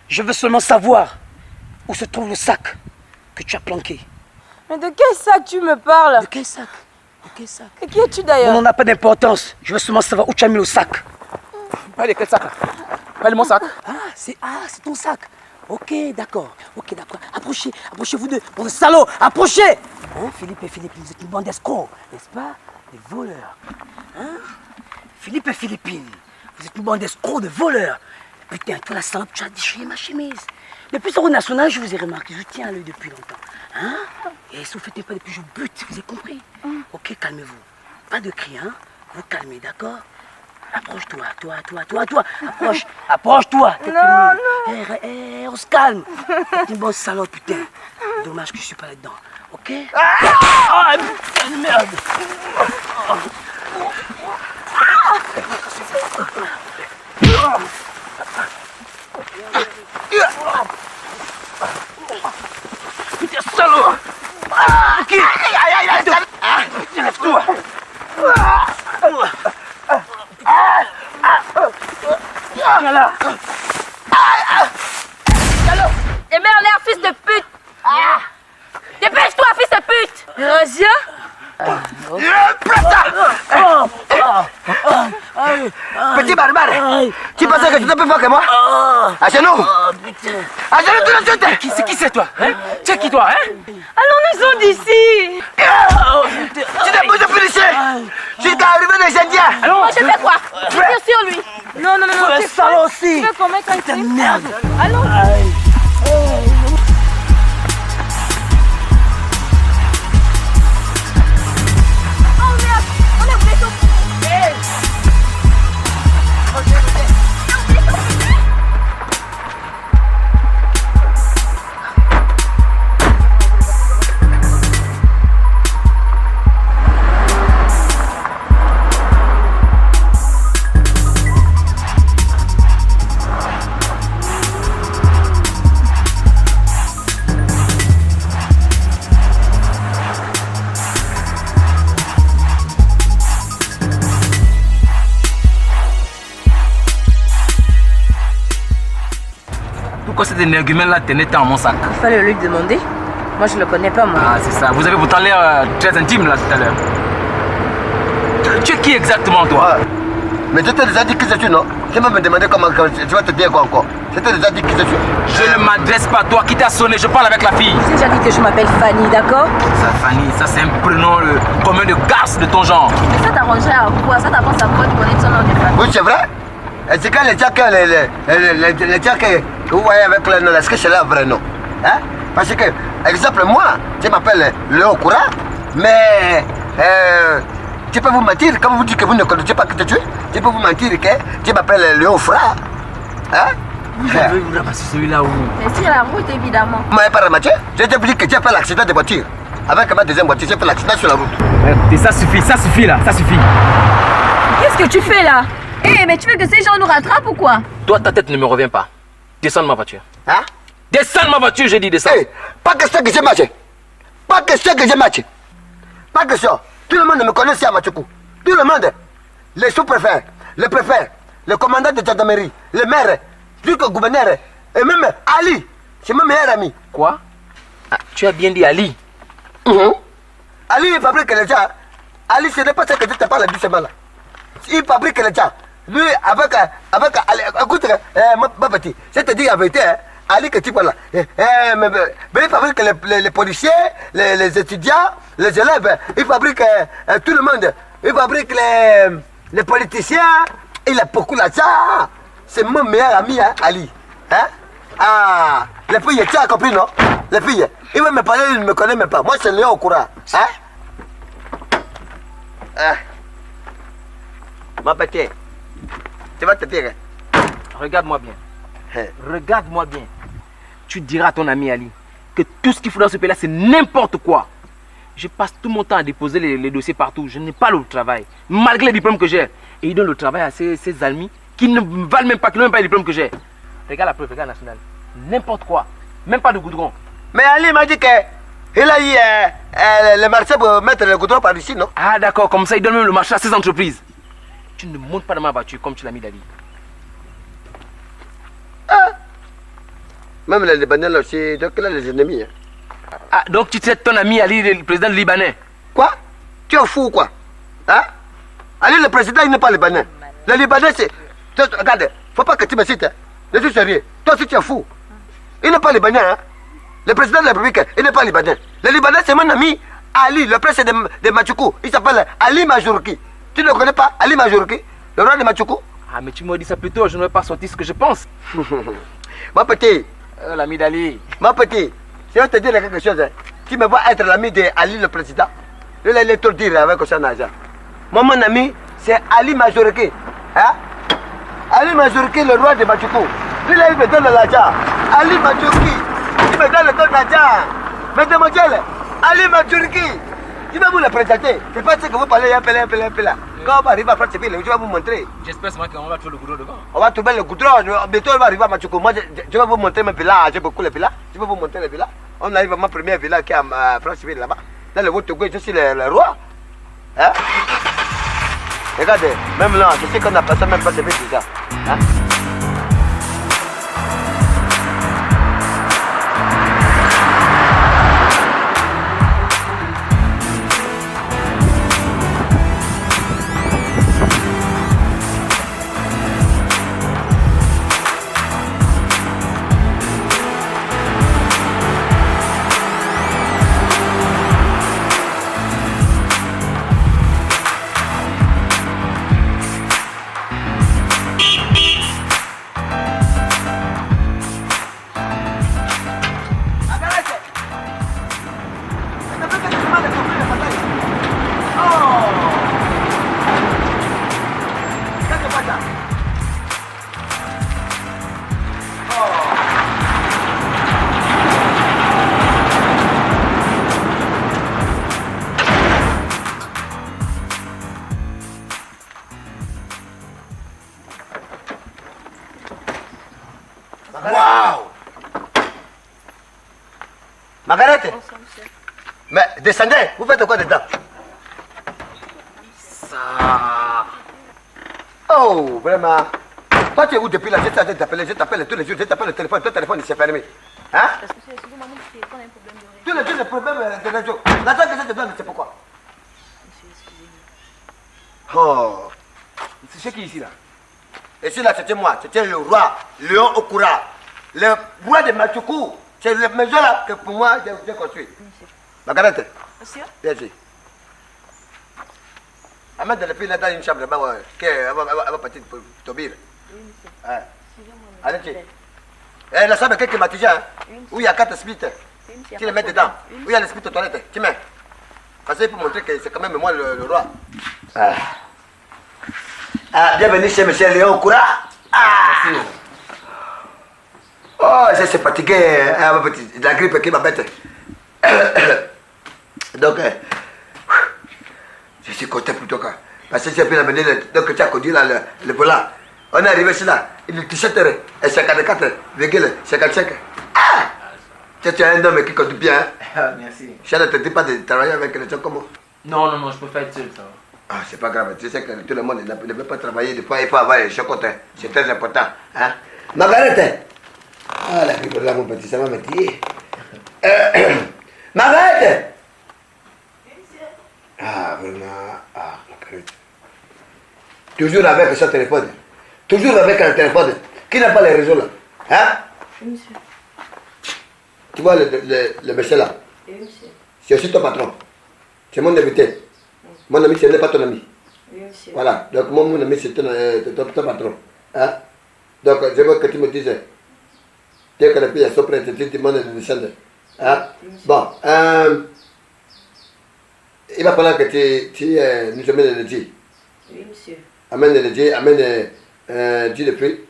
Je veux seulement savoir où se trouve le sac que tu as planqué. Mais de quel sac tu me parles? De quel sac? De quel sac? Et qui es-tu d'ailleurs? On n'en a pas d'importance. Je veux seulement savoir où tu as mis le sac. Pas de quel sac? Pas de mon sac. C'est ton sac. Ok, d'accord. Approchez-vous deux. Bon, salaud, approchez! Hein, Philippe et Philippine, vous êtes une bande d'escrocs, n'est-ce pas? Des voleurs. Hein? Philippe et Philippine, vous êtes une bande d'escrocs, de voleurs. Putain, toi la salope, tu as déchiré ma chemise. Depuis Sorou National, je vous ai remarqué, je tiens à l'œil depuis longtemps. Hein? Et si vous ne faites pas depuis, je bute, vous avez compris? Ok, calmez-vous. Pas de cris, hein? Vous calmez, d'accord? Approche-toi, toi. Approche-toi. Non. On se calme. T'es une bonne salope, putain. Dommage que je suis pas là-dedans. Ok? Ah, putain, merde. Putain, salaud. Ok. Lève-toi. Voilà. Salaud! Et mets en l'air, fils de pute! Dépêche-toi, fils de pute! Razia? Petit barbare, tu pensais que tu étais plus fort que moi? À genoux! À genoux tout de suite! C'est qui c'est toi? Hein? C'est qui toi? Hein? Allons-nous d'ici! Tu t'es posé policier! Tu t'es arrivé des Indiens! Moi, je fais quoi? Je tire sur lui! Non, c'est salaud aussi! Romain quand il fait. Merde. Allons. Oh merde, on a oublié ton... Pourquoi cet énergumène-là tenait tant à mon sac? Il fallait lui demander. Moi, je le connais pas, moi. Ah, c'est ça. Vous avez pourtant l'air très intime, là, tout à l'heure. Tu es qui exactement, toi? Mais je t'ai déjà dit qui je suis, non? Tu vas me demander comment tu vas te dire quoi encore? Je t'ai déjà dit qui je suis. Je ne m'adresse pas à toi. Qui t'a sonné? Je parle avec la fille. J'ai déjà dit que je m'appelle Fanny, d'accord? Ça, Fanny, ça c'est un prénom commun de garce de ton genre. Mais ça t'arrangerait à quoi? Ça t'avance à quoi de connaître son nom de famille? Oui, c'est vrai. Et c'est quand les gens que vous voyez avec le nom, est-ce que c'est là vrai nom? Hein? Parce que, exemple, moi, je m'appelle Léo Koura, mais je peux vous mentir, comme vous dites que vous ne connaissez pas que je suis, je peux vous mentir que je m'appelle Léo Fra. Hein? Vous avez ramassé celui-là où? Mais sur la route, évidemment. Vous m'avez pas ramassé? Je t'ai dit que j'ai fait l'accident de voiture. Avec ma deuxième voiture, j'ai fait l'accident sur la route. Et ça suffit là, ça suffit. Qu'est-ce que tu fais là? Eh, mais tu veux que ces gens nous rattrapent ou quoi? Toi, ta tête ne me revient pas. Descends de ma voiture. Hein? Descends de ma voiture, j'ai dit descends. Hey, pas question que j'ai marché. Pas question que j'ai marché. Pas question. Tout le monde me connaît ici à Matchoukou. Tout le monde. Les sous-préfets, le préfet, le commandant de gendarmerie, le maire, le gouverneur, et même Ali. C'est mon meilleur ami. Quoi? Ah, tu as bien dit Ali. Ali, il fabrique les gens. Ali, ce n'est pas ça que je te parle doucement là. Il fabrique les gens. Lui, avec Ali, écoute, ma petite, je te dis la vérité, hein. Ali que tu parles là. Mais il fabrique les policiers, les étudiants, les élèves. Il fabrique tout le monde. Il fabrique les politiciens. Il a beaucoup d'argent. C'est mon meilleur ami, hein, Ali. Hein? Ah, les filles, tu as compris, non? Les filles, il veut me parler, il ne me connaît même pas. Moi, c'est Léo au courant. Hein? Ma petite, tu vas te dire. Regarde-moi bien. Regarde-moi bien. Tu diras à ton ami Ali que tout ce qu'il faut dans ce pays-là, c'est n'importe quoi. Je passe tout mon temps à déposer les dossiers partout. Je n'ai pas le travail, malgré les diplômes que j'ai. Et il donne le travail à ses amis qui ne valent même pas, qui n'ont même pas les diplômes que j'ai. Regarde la preuve, regarde National. N'importe quoi. Même pas de goudron. Mais Ali m'a dit qu'il a eu le marché pour mettre le goudron par ici, non? Ah d'accord, comme ça il donne même le marché à ses entreprises. Tu ne montes pas dans ma voiture comme tu l'as mis d'Ali. Ah. Même les Libanais là aussi, donc là les ennemis. Hein. Ah, donc tu traites ton ami Ali, le président libanais? Quoi? Tu es fou quoi? Hein? Ali le président il n'est pas libanais. Le Libanais c'est... Regarde, faut pas que tu me cites. Hein. Je suis sérieux. Toi aussi tu es fou. Il n'est pas libanais. Hein? Le président de la République, il n'est pas libanais. Le Libanais c'est mon ami Ali, le prince de Matchoukou. Il s'appelle Ali Majourouki. Tu ne le connais pas, Ali Majourouki, le roi de Matchoukou? Ah mais tu m'as dit ça plus tôt, je ne vais pas sortir ce que je pense. Ma petite. L'ami d'Ali. Ma petite, si on te dit quelque chose, hein, tu me vois être l'ami d'Ali le président. Il est tout dire avec son argent. Moi, mon ami, c'est Ali Majourouki. Hein? Ali Majourouki, le roi de Matchoukou. Lui là, il me donne l'argent. Ali Majourouki, il me donne l'argent. Mademoiselle, Ali Majourouki, je vais vous le présenter. C'est pas ce que vous parlez un peu là. Quand on va arriver à France, je vais vous montrer. J'espère seulement qu'on va trouver le goudron devant. On va trouver le goudron. Bientôt, on va arriver à Matchoukou. Moi, je vais vous montrer mes villas. J'ai beaucoup de villas. Je vais vous montrer les villas. On arrive à ma première villa qui est à Franceville là-bas. Là, le Togo, je suis le roi. Hein? Regardez, même là, je sais qu'on a passé même pas de vie déjà. Hein? Waouh! Margaret! Mais descendez, vous faites quoi dedans? Ça. Oh, vraiment. Toi, tu es où depuis là? Je t'appelle tous les jours, je t'appelle le téléphone, ton téléphone s'est fermé. Hein? Tous les jours, le problème de réseau. L'argent que je te donne, c'est pourquoi? Oh. C'est qui ici là? Et celui-là, c'était moi, c'était le roi, Léon Okura, le roi de Machuku. C'est la maison là que pour moi, j'ai construit. Margaret. Monsieur? Viens ici. Amène de la fille là dans une chambre là-bas, qu'elle va partir pour Tobir. Oui, monsieur. Allez, tu. Eh, la chambre qui m'a déjà, hein? Où il y a 4 splits. Tu les mets dedans. Où il y a les splits aux toilettes. Tu mets. Parce que pour montrer que c'est quand même moi le roi. Bienvenue chez M. Léon Koura. Merci. Oh, je suis fatigué. La grippe qui m'embête. Donc, je suis content plutôt que. Parce que j'ai pu amener donc tu as conduit là, le volant. On est arrivé ici là, il est 17h et 54,55. Ah! Tu es un homme qui conduit bien. Ah, merci. Je ne te dis pas de travailler avec les gens comme moi. Non, je peux faire seul, ça va. Ah, c'est pas grave, tu sais que tout le monde ne peut pas travailler, des fois il faut avoir les chocottes, c'est très important. Hein? Margaret! Ah, la grippe là, mon petit, ça va me tuer. Margaret! Ah, vraiment, Margaret. Toujours avec son téléphone. Toujours avec un téléphone. Qui n'a pas les réseaux là? Hein? Oui, monsieur. Tu vois le monsieur là? Oui, monsieur. C'est aussi ton patron. C'est mon invité. Mon ami, ce n'est pas ton ami. Oui, monsieur. Voilà. Donc, moi, mon ami, c'est ton patron. Hein? Donc, je veux que tu me dises, dès que les filles sont prêtes, tu demandes de descendre. Hein? Bon, il va falloir que tu nous amènes le J. Oui, monsieur. Amène le J, amène J de fruits,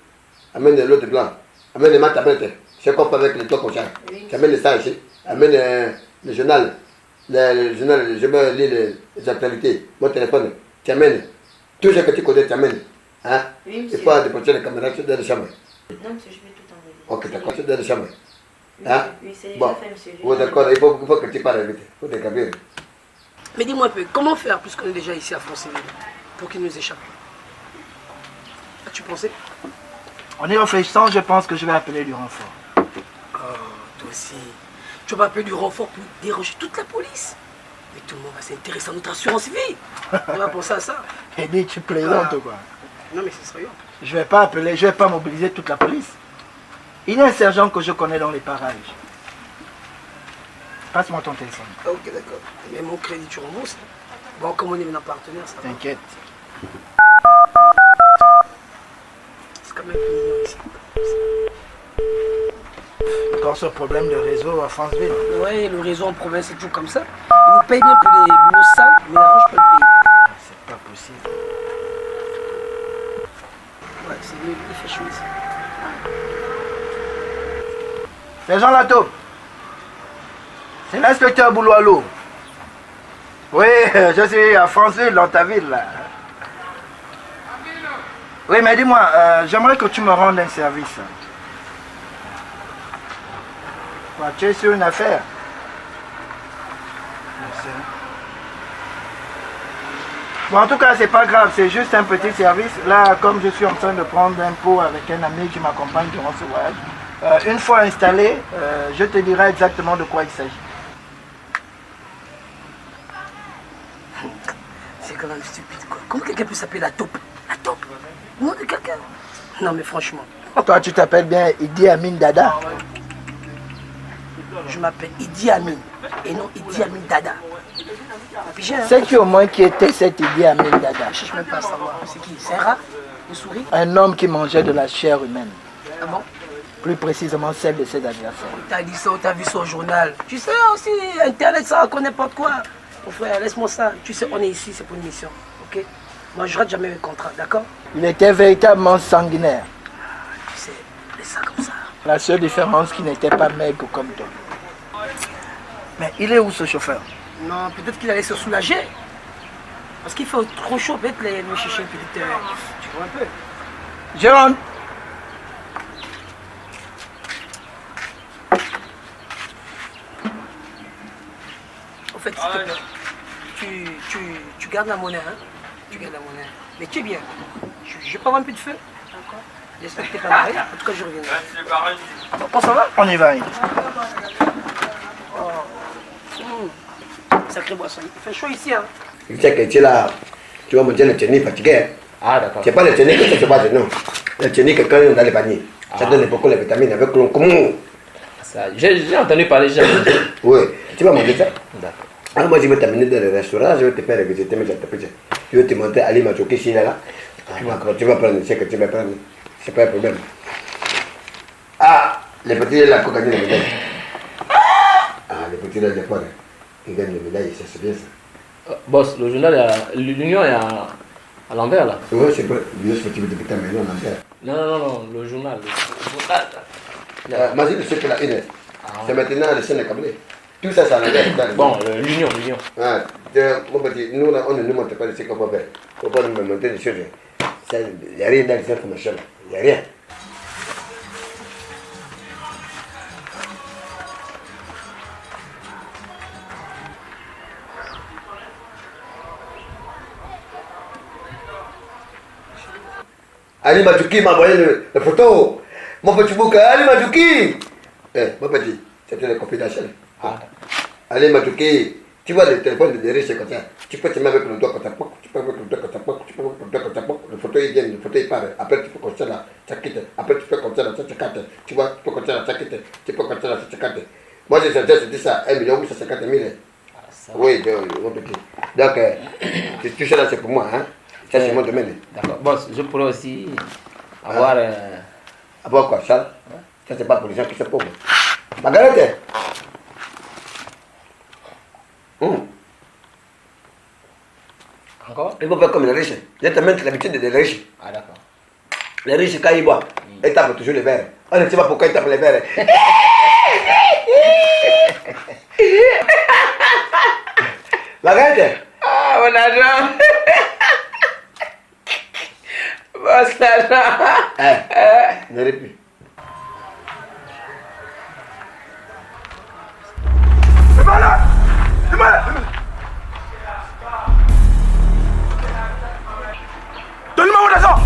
amène l'eau de blanc, amène les maths, amène. Je comprends avec les toits comme ça. Tu amènes ça ici, amène le journal. Le journal, je me lis les actualités, mon téléphone, tu amènes. Tout ce que tu connais, tu amènes. Hein? Oui, monsieur. Il faut déposer les caméras dans la chambre. Non, monsieur, je vais tout envoyer. Ok, d'accord, c'est dans la chambre. Oui, Hein? oui, c'est déjà Bon. fait, monsieur. Oui, d'accord, il faut que tu parles vite. Il faut te caber. Mais dis-moi un peu, comment faire puisqu'on est déjà ici à Franceville pour qu'il nous échappe? As-tu pensé? En y réfléchissant, je pense que je vais appeler du renfort. Oh, toi aussi. Tu vas appeler du renfort pour déranger toute la police. Mais tout le monde va s'intéresser à notre assurance vie. On va penser à ça. Eddie, tu plaisantes ou quoi? Non mais c'est sérieux. Je vais pas appeler, je vais pas mobiliser toute la police. Il y a un sergent que je connais dans les parages. Passe-moi ton téléphone. Ok, d'accord. Mais mon crédit, tu rembourses. Bon, comme on est maintenant partenaire, ça va. T'inquiète. C'est quand même mignon ici. Encore ce problème de réseau à Franceville. Ouais, le réseau en province, c'est toujours comme ça. Ils nous payent bien pour les boulots sales, mais l'argent, je peux le payer. C'est pas possible. Ouais, c'est mieux, il fait chaud ici. Sergent Lato, c'est l'inspecteur Bouloalo. Oui, je suis à Franceville, dans ta ville là. Oui, mais dis-moi, j'aimerais que tu me rendes un service. Quoi, tu es sur une affaire? Merci. Bon, en tout cas, c'est pas grave, c'est juste un petit service. Là, comme je suis en train de prendre un pot avec un ami qui m'accompagne durant ce voyage, une fois installé, je te dirai exactement de quoi il s'agit. C'est quand même stupide quoi. Comment quelqu'un peut s'appeler la taupe? La taupe? Nom de quelqu'un? Non mais franchement. Toi, tu t'appelles bien Idi Amin Dada? Je m'appelle Idi Amin et non Idi Amin Dada. Sais-tu au moins qui était cet Idi Amin Dada? Je ne cherche même pas à savoir. C'est qui? C'est un rat? Une souris? Un homme qui mangeait de la chair humaine. Ah bon? Plus précisément celle de ses adversaires. T'as dit ça ou t'as vu ça au journal? Tu sais aussi, Internet ça raconte n'importe quoi. Mon frère, laisse-moi ça. Tu sais, on est ici, c'est pour une mission. Ok? Moi, je rate jamais mes contrats, d'accord? Il était véritablement sanguinaire. Tu sais, laisse ça comme ça. La seule différence, qu'il n'était pas maigre comme toi. Mais il est où ce chauffeur? Non, peut-être qu'il allait se soulager. Parce qu'il fait trop chaud, peut-être me chercher une petite... tu vois un peu. Jérôme! fait, s'il te plaît, tu gardes la monnaie, hein. Tu gardes la monnaie. Mais tu es bien. Je vais prendre un peu de feu. D'accord. J'espère que tu n'es pas marié. En tout cas, je reviendrai. On s'en va? On y va. Sacré boisson. Il fait chaud ici, hein. Tu sais que tu es là, tu vas manger le chenille fatigué. Ah, d'accord. C'est pas le chenille que ça se passe, non. Le chenille que quand on est dans les paniers, ça donne beaucoup de vitamines avec l'on commun. J'ai entendu parler, Oui, tu vas manger ça. D'accord. Alors moi je vais t'amener dans le restaurant, je vais te faire visiter mes entreprises. Je vais te montrer Ali Machoki ici là. Tu vas prendre ce que tu vas prendre. C'est pas un problème. Ah, les petits là, qui gagnent les médailles. Ah, les petits là, ils gagnent les médailles, c'est bien ça. Boss, le journal, l'Union est à l'envers là. Oui, c'est pas l'Union sportive de Pétain, mais non, à l'envers. Non, le journal. Vas-y, le secret là, Inès. C'est maintenant le scène câblé. Tout ça, c'est à l'envers. Bon, l'Union. Ah, mon petit, nous là, on ne nous montre pas ce qu'on peut faire. On peut nous montrer des choses. Il n'y a rien dans les informations. Il n'y a rien. Ali Majuki m'a envoyé la photo. Mon petit bouquin, Ali Majuki. Mon petit, c'était le confidentiel. Ali Majuki, tu vois le téléphone de riches comme ça. Tu peux te mettre avec le doigt quand tu peux avec le doigt quand tu peux avec le doigt quand tu le photo il vient, le photo il part. Après tu peux comme ça là, ça quitte. Après tu peux comme ça là, ça quitte. Tu vois, tu peux comme ça là, ça quitte. Tu peux comme ça là, ça quitte. Moi j'ai dit ça, 1,850 000. Oui, mon petit. Donc, tout ça là c'est pour moi, hein. Ça c'est mon domaine. D'accord. Boss, je pourrais aussi avoir... Avoir quoi, ça? Ça c'est pas pour les gens qui sont pauvres. Margarete. Encore? Il faut faire comme les riches. Je te montre l'habitude des riches. Ah d'accord. Les riches, quand ils boivent, ils tapent toujours les verres. On ne sait pas pourquoi ils tapent les verres. Margarete. Ah, mon argent. Boss, l'argent. Ne ris plus. Donne-moi mon argent.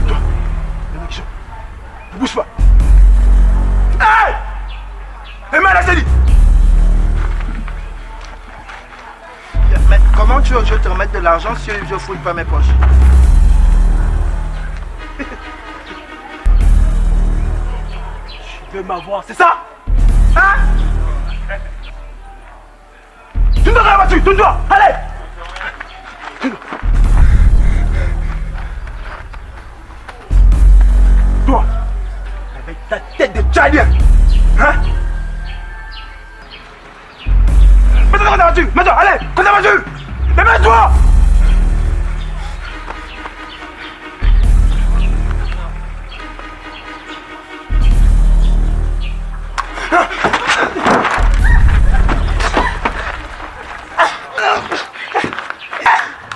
Toi, le mec chaud. Ne bouge pas. Hey! Emma, là, c'est dit. Mais comment tu veux que je te remette de l'argent si je ne fouille pas mes poches? Tu veux m'avoir, c'est ça? Hein? Tu dois la voiture, tu dois, allez! Toi, avec ta tête de tchadien, hein? Mets-toi dans la voiture, mets-toi, allez, dans la voiture! Mais mets-toi!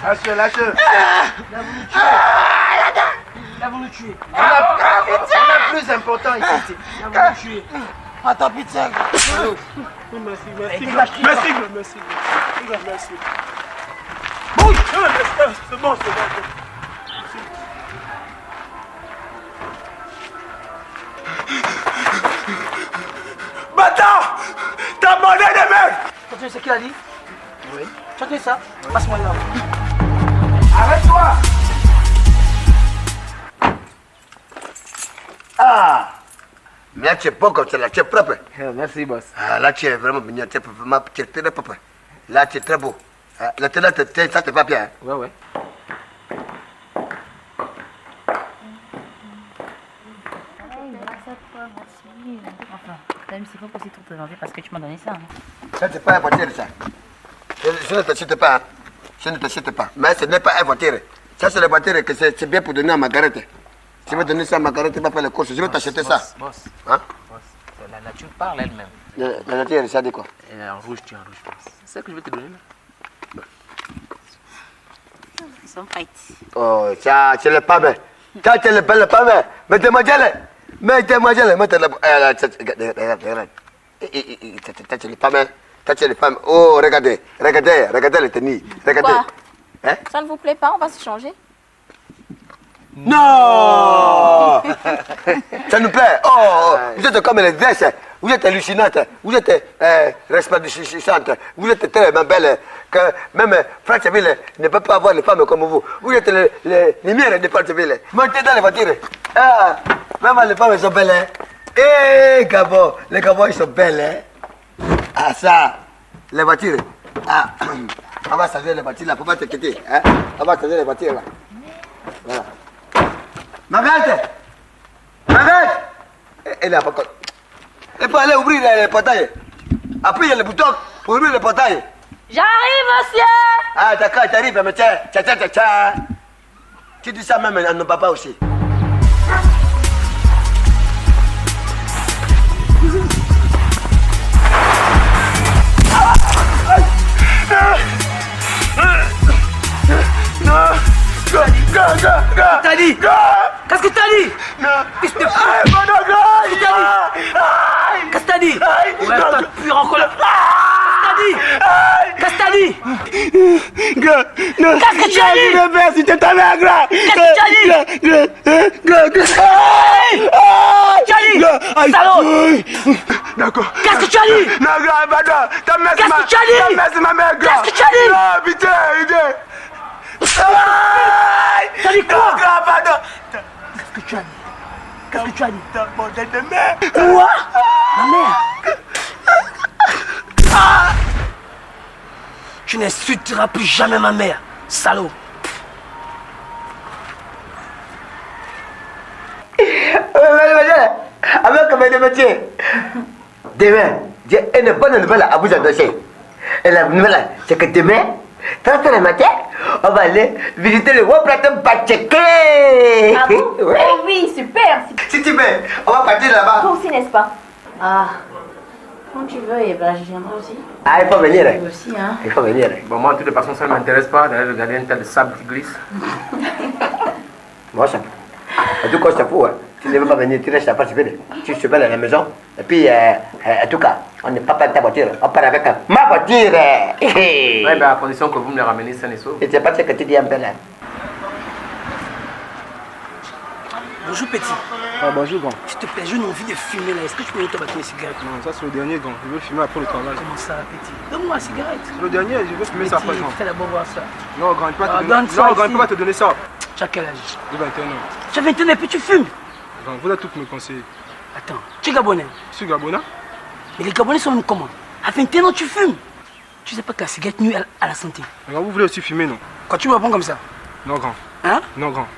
Lâche-le, lâche-le. Là, vous nous tuez. On a plus important ici. Là, vous nous tuez. Attends, pitié. Merci. Bouge! C'est bon. Bâtard! T'as monnaie des mecs! Tu as entendu ce qu'il a dit? Oui. Tu as entendu ça? Passe-moi là. Arrête-toi! Ah! Mais là tu es bon comme ça, là tu es propre. Merci, boss. Ah, là tu es vraiment mignon, tu es très propre. Là tu es très beau. Ah, là ça te va bien. Hein? Ouais. Enfin, même s'il faut pas aussi tout aujourd'hui parce que tu m'as donné ça. Hein. Ça c'est pas un voiture ça. Je ne te cite pas. Hein? Je ne te cite pas. Mais ce n'est pas un voiture. Ça c'est la voiture que c'est bien pour donner à Margarete. Tu veux donner ça à Margarete, tu vas faire les courses. Je vais t'acheter ça. Boss. Hein? La nature parle elle-même. La nature, ça dit quoi? Elle est en rouge, tu es en rouge. C'est ça que je vais te donner là. Ils sont fight. Oh, ça, c'est le pas bien. Ça, tu ne parles pas, mais demoiselle. Mais demoiselle, moi, tu ne regarde. Tu les femmes. Tu les femmes. Oh, regardez les tenues. Regardez. Quoi? Hein? Ça ne vous plaît pas? On va se changer. Non. Ça nous plaît. Oh, vous êtes comme les dresses. Vous êtes hallucinante. Vous êtes resplendissante. Vous êtes tellement belle que même Franceville ne peut pas avoir les femmes comme vous. Vous êtes les miennes de Franceville. Montez dans les voitures. Ah, même les femmes sont belles. Hein? Eh, Gabon, les Gabons ils sont belles. Hein? Ah, ça, les voitures. Ah, on va changer les voitures là, faut pas t'inquiéter. Hein? On va changer les voitures là. Voilà. Margaret! Elle est à Pacot. Elle peut aller ouvrir le portail. Après, il y a le bouton pour ouvrir le portail. J'arrive, monsieur! Ah, d'accord, t'arrives, mais tiens. Tu dis ça même à nos papas aussi. T'as dit? Qu'est-ce que t'as dit? Qu'est-ce que t'as dit? Ouais, t'as pur en colère. Qu'est-ce que t'as dit? Qu'est-ce que tu as dit? Si tu ta mère, Qu'est-ce que tu as dit? Salaud! D'accord. Qu'est-ce que tu as dit? Non, grand, ta mère, Qu'est-ce que tu as dit? Ta mère, c'est ma mère, grand. Qu'est-ce que tu as dit? Non, putain. T'as dit quoi? Pardon. Qu'est-ce que tu as dit? Qu'est-ce que tu as dit? T'as mangé de mère. Quoi? Ma mère? Tu n'insulteras plus jamais ma mère, salaud. Avec combien de métiers? Demain, j'ai une bonne nouvelle à vous annoncer. Et la nouvelle, c'est que demain, très tôt le matin, on va aller visiter le roi Platon Pacheke. Ah bon? Ouais. Oh oui, super! Si tu veux, on va partir là-bas. Toi aussi, n'est-ce pas? Ah, quand tu veux, et ben, je viendrai aussi. Ah, il faut venir. Moi aussi, hein. Il faut venir. Bon, moi, de toute façon, ça ne m'intéresse pas d'aller regarder un tas de sable qui glisse. Moi, ça. En tout cas, c'est fou. Hein. Tu ne veux pas venir, tu restes à Pacifique. Tu te mets à la maison. Et puis, en tout cas, on n'est pas prêt ta voiture. On part avec ma voiture. Oui, ben, à condition que vous me les ramenez sain et sauf. Et c'est pas ce que tu dis un peu là. Bonjour petit. Ah, bonjour, grand. S'il te plaît, j'ai une envie de fumer là. Est-ce que tu peux me tabaquer une cigarette? Non, ça c'est le dernier, grand. Je veux fumer après le travail. Comment ça, petit? Donne-moi la cigarette. C'est le dernier, je veux fumer ça après, grand. Fais d'abord voir ça. Non, grand, il peut pas te donner. donne ça Non, grand, il ici. peut pas te donner ça. Tu as quel âge? J'ai 21 ans. Tu as 21 ans et puis tu fumes? Grand, vous êtes tout me conseiller. Attends, tu es gabonais? Je suis Gabonais. Mais les gabonais sont comment? À 21 ans, tu fumes? Tu sais pas que la cigarette nuit à la santé? Grand, vous voulez aussi fumer, non? Quand tu me réponds comme ça? Non, grand. Hein? Non, grand.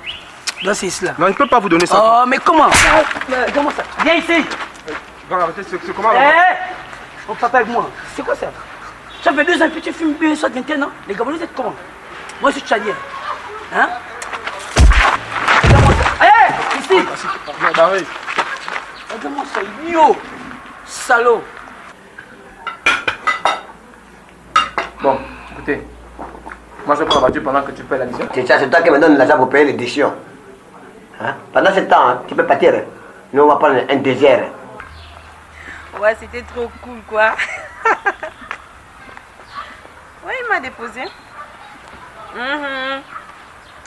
Là, c'est cela. Non, il ne peut pas vous donner ça. Oh, mais comment? Comment ça? Viens ici! Grand, arrêtez, c'est comment? Hé! On parle avec moi. C'est quoi ça? Tu as 22 ans et puis tu fumes bien, soit 21 ans. Les gabonais, vous êtes comment? Moi, je suis tchadien. Hein? Regarde-moi ça. Hé! Ici! Bah oui. Regarde-moi ça, yo! Salaud! Bon, écoutez. Moi, je prends la voiture pendant que tu fais l'addition. C'est ça, c'est toi qui me donne l'argent pour payer l'édition. Hein? Pendant ce temps, hein, tu peux partir. Nous, on va prendre un désert. Ouais, c'était trop cool, quoi. Ouais, il m'a déposé.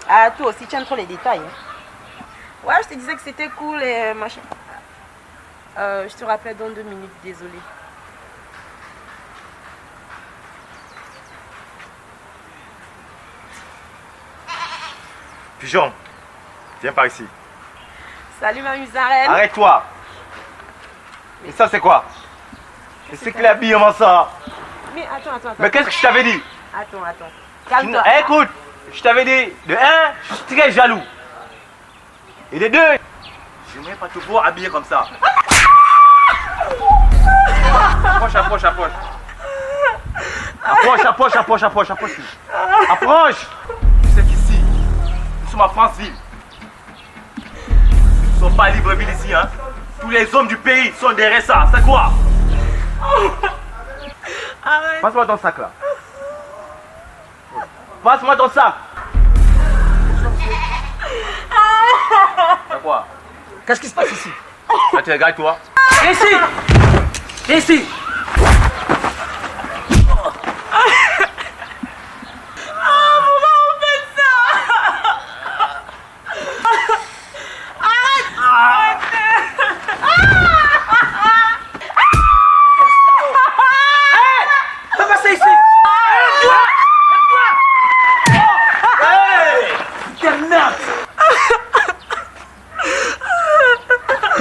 Ah, toi aussi, tu aimes trop les détails. Hein. Ouais, je te disais que c'était cool et machin. Je te rappelle dans 2 minutes, désolé. Pigeon, viens par ici. Salut, ma musarène. Arrête-toi. Et ça, c'est quoi? Et c'est que l'habillement ça. Mais attends. Mais qu'est-ce que je t'avais dit? Attends. Calme-toi. Écoute, je t'avais dit, de 1, je suis très jaloux. Et de 2, j'aimerais pas te voir habillé comme ça. Approche. Approche. Tu sais qu'ici, nous sommes à Franceville. Nous ne sommes pas à Libreville ici, hein. Tous les hommes du pays sont derrière ça. C'est quoi? Arrête. Passe-moi ton sac là. Passe-moi ton sac. C'est quoi? Qu'est-ce qui se passe ici? Là, tu regardes toi. Viens ici! Viens ici!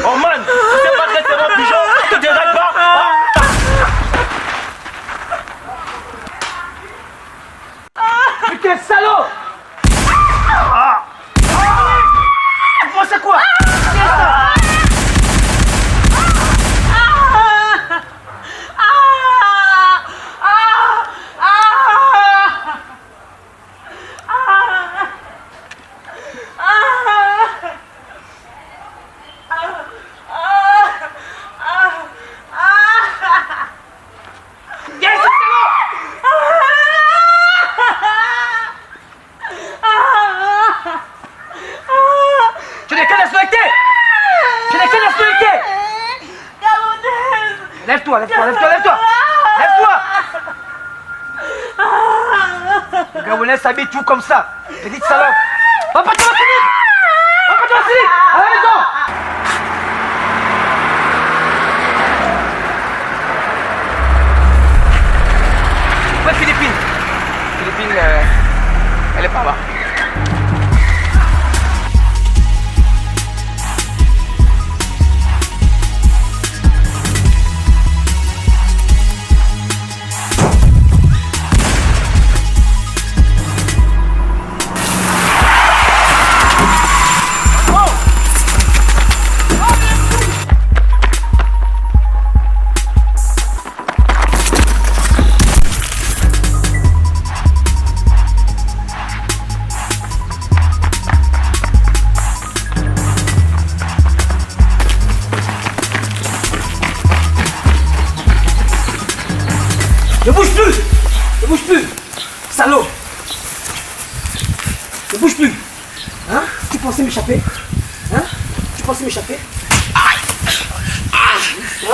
Oh man, tu sais pas que c'est mon pigeon, tu te regardes pas. Putain, salaud! Tu penses à quoi? Tu n'es quelle nationalité? Tu n'es quelle nationalité? Lève-toi, lève-toi, lève-toi, lève-toi! Lève-toi! Le Gabonais s'habille tout comme ça. Petite salope. Va pas te vacciner! Va pas te vacciner! À la maison! Où est Philippine? Philippine, elle est par là. Ne bouge plus! Ne bouge plus! Salaud! Ne bouge plus! Hein? Tu pensais m'échapper? Hein? Tu pensais m'échapper?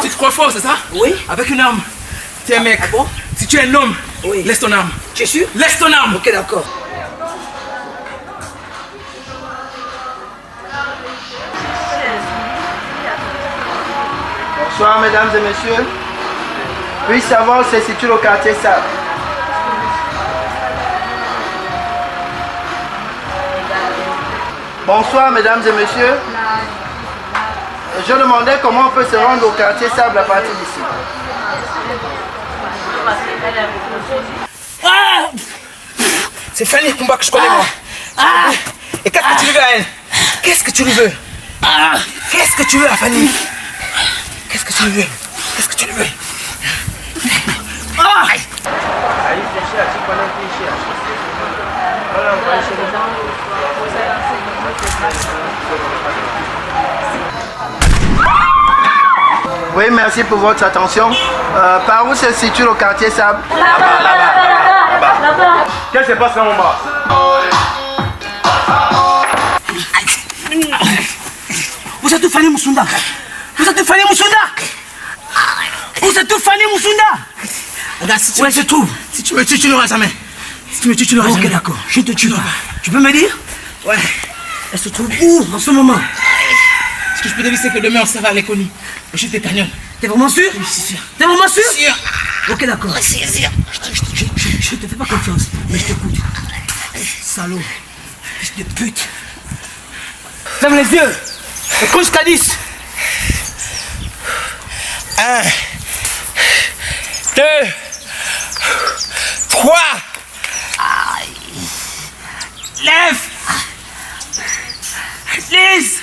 Tu te crois fort, c'est ça? Oui. Avec une arme. Tu es un mec. Ah bon? Si tu es un homme, oui. Laisse ton arme. Tu es sûr? Laisse ton arme. Ok, d'accord. Bonsoir mesdames et messieurs. Puis savoir où se situe le quartier Sable. Bonsoir mesdames et messieurs. Je demandais comment on peut se rendre au quartier Sable à partir d'ici. Ah! C'est Fanny Kumba que je connais moi. Et qu'est-ce que tu lui veux à elle? Qu'est-ce que tu lui veux? Qu'est-ce que tu veux à Fanny? Qu'est-ce que tu lui veux? Qu'est-ce que tu lui veux? Oui, merci pour votre attention. Par où se situe le quartier Sable? Là-bas. Qu'est-ce qui se passe là, mon bas? Vous êtes Fanny Moussunda? Vous êtes Fanny Moussunda? Vous êtes Fanny Moussunda? Regarde, si tu me trouve. Si tu me tues, tu n'auras jamais. Si tu me tues, tu n'auras jamais. Ok, d'accord. Je te tue. Tu peux me dire? Ouais. Elle se trouve où en ce moment? Ce que je peux te dire, c'est que demain, on sera à l'école. Je te canyon. T'es vraiment sûr? Oui, c'est sûr. T'es vraiment sûr? Sûr. Ok, d'accord. Oui, c'est sûr. Je te fais pas confiance, mais je t'écoute. Salaud. Fils de pute. Ferme les yeux. Et compte jusqu'à 10. 1, 2, 3. Lève. 10.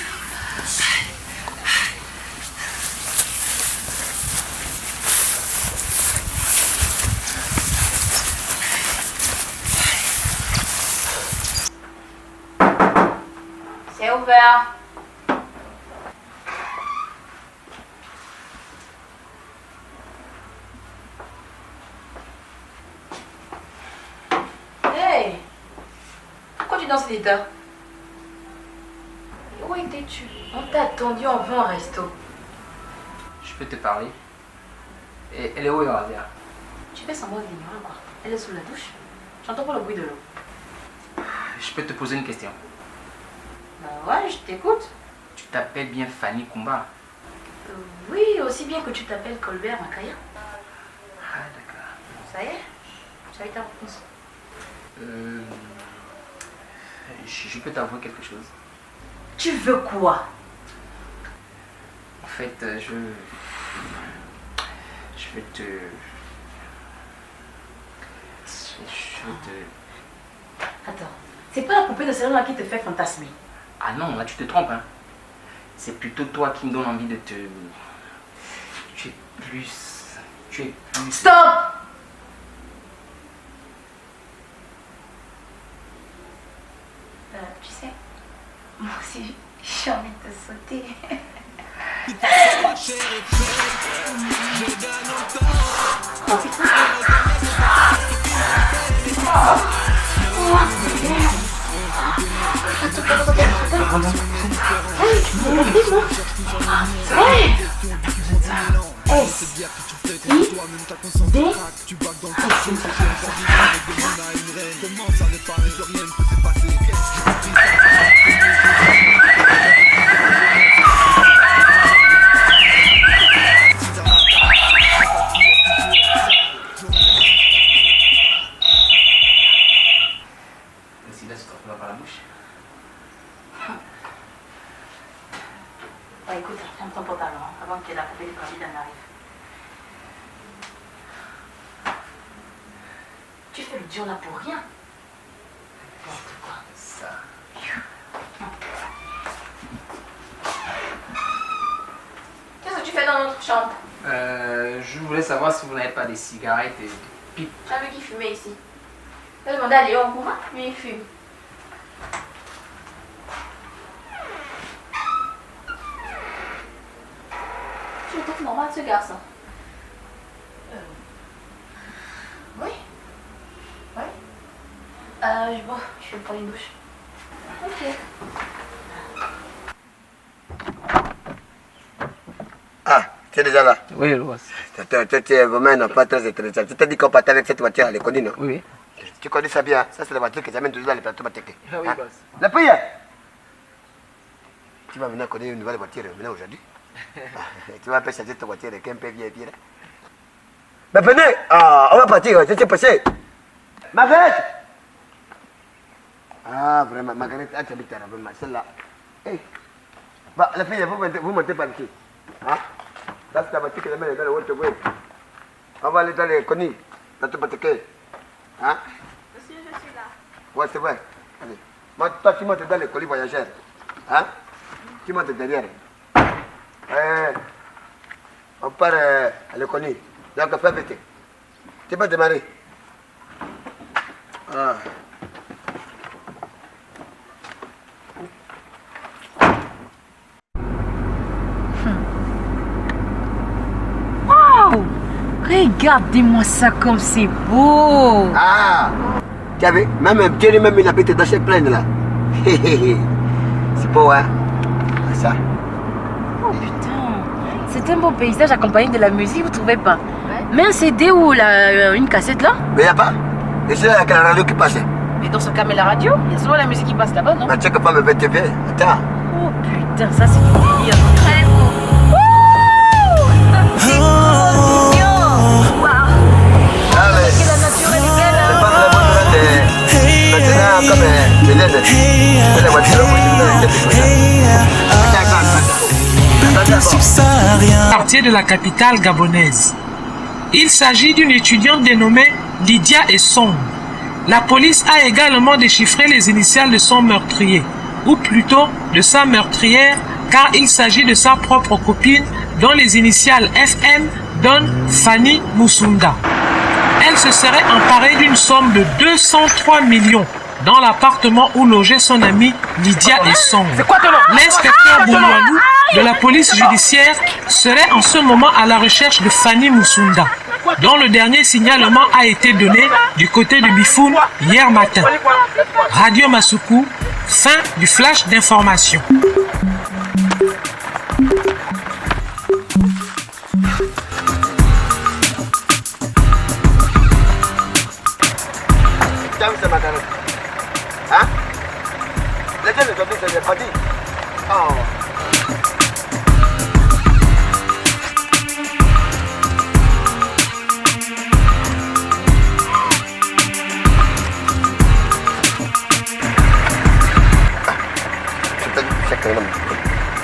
C'est ouvert. Hey! Pourquoi tu danses, l'éditeur? Où était veux-tu? On t'a attendu, on va au resto. Je peux te parler? Et elle est où, Razia? Tu fais semblant de l'ignorer quoi? Elle est sous la douche. J'entends pas le bruit de l'eau. Je peux te poser une question? Bah ouais, je t'écoute. Tu t'appelles bien Fanny Kumba? Oui, aussi bien que tu t'appelles Colbert Makaya. Ah, d'accord. Ça y est? Tu as eu ta réponse. Je peux t'avouer quelque chose? Tu veux quoi? En fait, je vais te... Attends, c'est pas la poupée de salon là qui te fait fantasmer. Ah non, là tu te trompes, hein. C'est plutôt toi qui me donne envie de te... Tu es plus... Stop! Tu sais, moi aussi, j'ai envie de te sauter. Ouais, écoute, ferme ton pantalon avant que la poupée de Candide n'arrive. Tu fais le dur là pour rien. N'importe quoi. Ça. Qu'est-ce que tu fais dans notre chambre? Je voulais savoir si vous n'avez pas des cigarettes et des pipes. J'avais qui fumait ici. Je vais demander à Léon pour moi, lui il fume. Tu le trouves normal ce garçon? Oui. Oui. Bon, je vais prendre une douche. Ok. Ah, tu es déjà là? Oui, Louis. Tu es vraiment pas très intéressant. Tu t'es dit qu'on partait avec cette voiture à l'école, non? Oui. Tu connais ça bien? Ça, c'est la voiture que j'amène toujours dans les plateaux Mateke. Ah oui, boss. La prière! Tu vas venir connaître une nouvelle voiture maintenant aujourd'hui? Tu vas un peu changer ta voiture avec un peu vieille là. Mais venez! Ah, on va partir, je t'ai passé. Margaret! Ah, vraiment, Margaret, tu habites à vraiment, celle-là. Hey! Bah, la fille, vous montez par ici. Hein? Ça, c'est la voiture que j'amène dans le Waterway. On va aller dans les connies, dans tout Mateke. Hein? Monsieur, je suis là. Ouais, c'est vrai. Allez. Moi, toi, tu montes dans les colis voyageurs. Hein? Tu montes derrière. On part à l'économie. Donc, fais vite. Tu peux démarrer. Ah. Waouh! Regardez-moi ça comme c'est beau! Ah! Tu as vu? Même Thierry, même il habite dans cette plaine là. C'est beau, hein? Ça. Oh putain! C'est un beau paysage accompagné de la musique, vous trouvez pas? Mais un CD ou une cassette là? Mais y a pas? Et c'est là la radio qui passe. Mais dans ce cas, mais la radio, il y a souvent la musique qui passe là-bas, non? Mais tu sais que pas me mettre bien. Attends. Oh putain, ça c'est du délire. Très beau. Quartier de la capitale gabonaise. Il s'agit d'une étudiante dénommée Lydia Esson. La police a également déchiffré les initiales de son meurtrier, ou plutôt de sa meurtrière, car il s'agit de sa propre copine dont les initiales FM donnent Fanny Musunda. Elle se serait emparée d'une somme de 203 millions dans l'appartement où logeait son amie Lydia Esson. L'inspecteur Boumoualou de la police judiciaire serait en ce moment à la recherche de Fanny Musunda, dont le dernier signalement a été donné du côté de Bifoun hier matin. Radio Masuku, fin du flash d'information. c'est ma carotte. Hein? Les gens ne t'ont pas dit. Oh.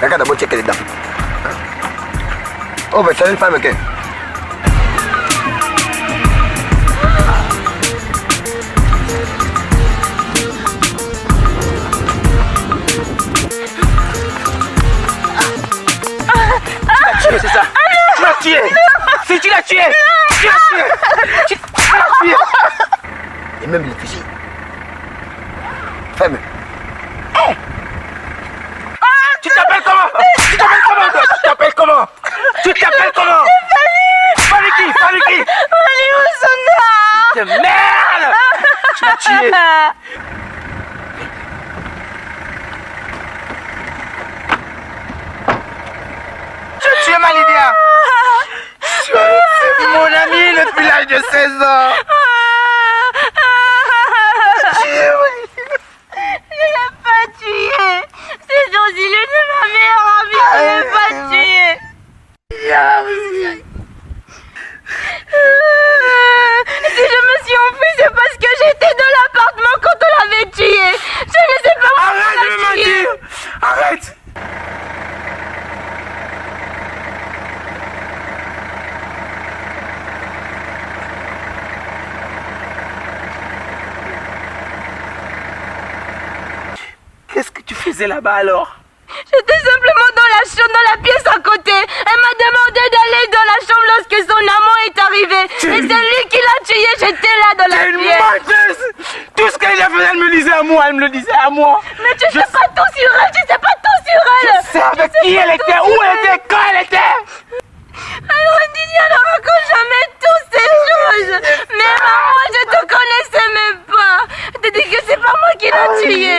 Regarde d'abord checker les dents. Oh, mais c'est une femme, ok. Tu l'as tué, c'est ça? Tu l'as tué! Si tu l'as tué! Tu l'as tué! Tu l'as tué! Et même les fusils. Femme. Tu t'appelles comment? Tu t'appelles comment toi? Tu t'appelles comment? Tu t'appelles comment? Fallait qui? Fallait qui? Fallait Ousona! De merde! Tu l'as tué! Tu as tué Malidia! C'est mon ami depuis l'âge de 16 ans! Je l'ai pas tué! C'est Josile de ma meilleure amie, je l'ai pas tué! Si je me suis enfuie, c'est parce que j'étais dans l'appartement quand on l'avait tué! Je ne sais pas où Arrête de me mentir! Arrête! Qu'est-ce que tu faisais là-bas alors? J'étais simplement dans la pièce à côté. Elle m'a demandé d'aller dans la chambre lorsque son amant est arrivé. Et c'est lui qui l'a tué, j'étais là dans la T'es une pièce. menteuse! Tout ce qu'elle a fait, elle me le disait à moi, elle me le disait à moi. Mais tu sais pas tout sur elle, tu sais pas tout sur elle. Je sais avec qui elle était, où elle était, quand elle était. Alors Ndinia ne raconte jamais toutes ces choses. Mais maman, je te connaissais même pas. T'as dit que c'est pas moi qui l'ai tué.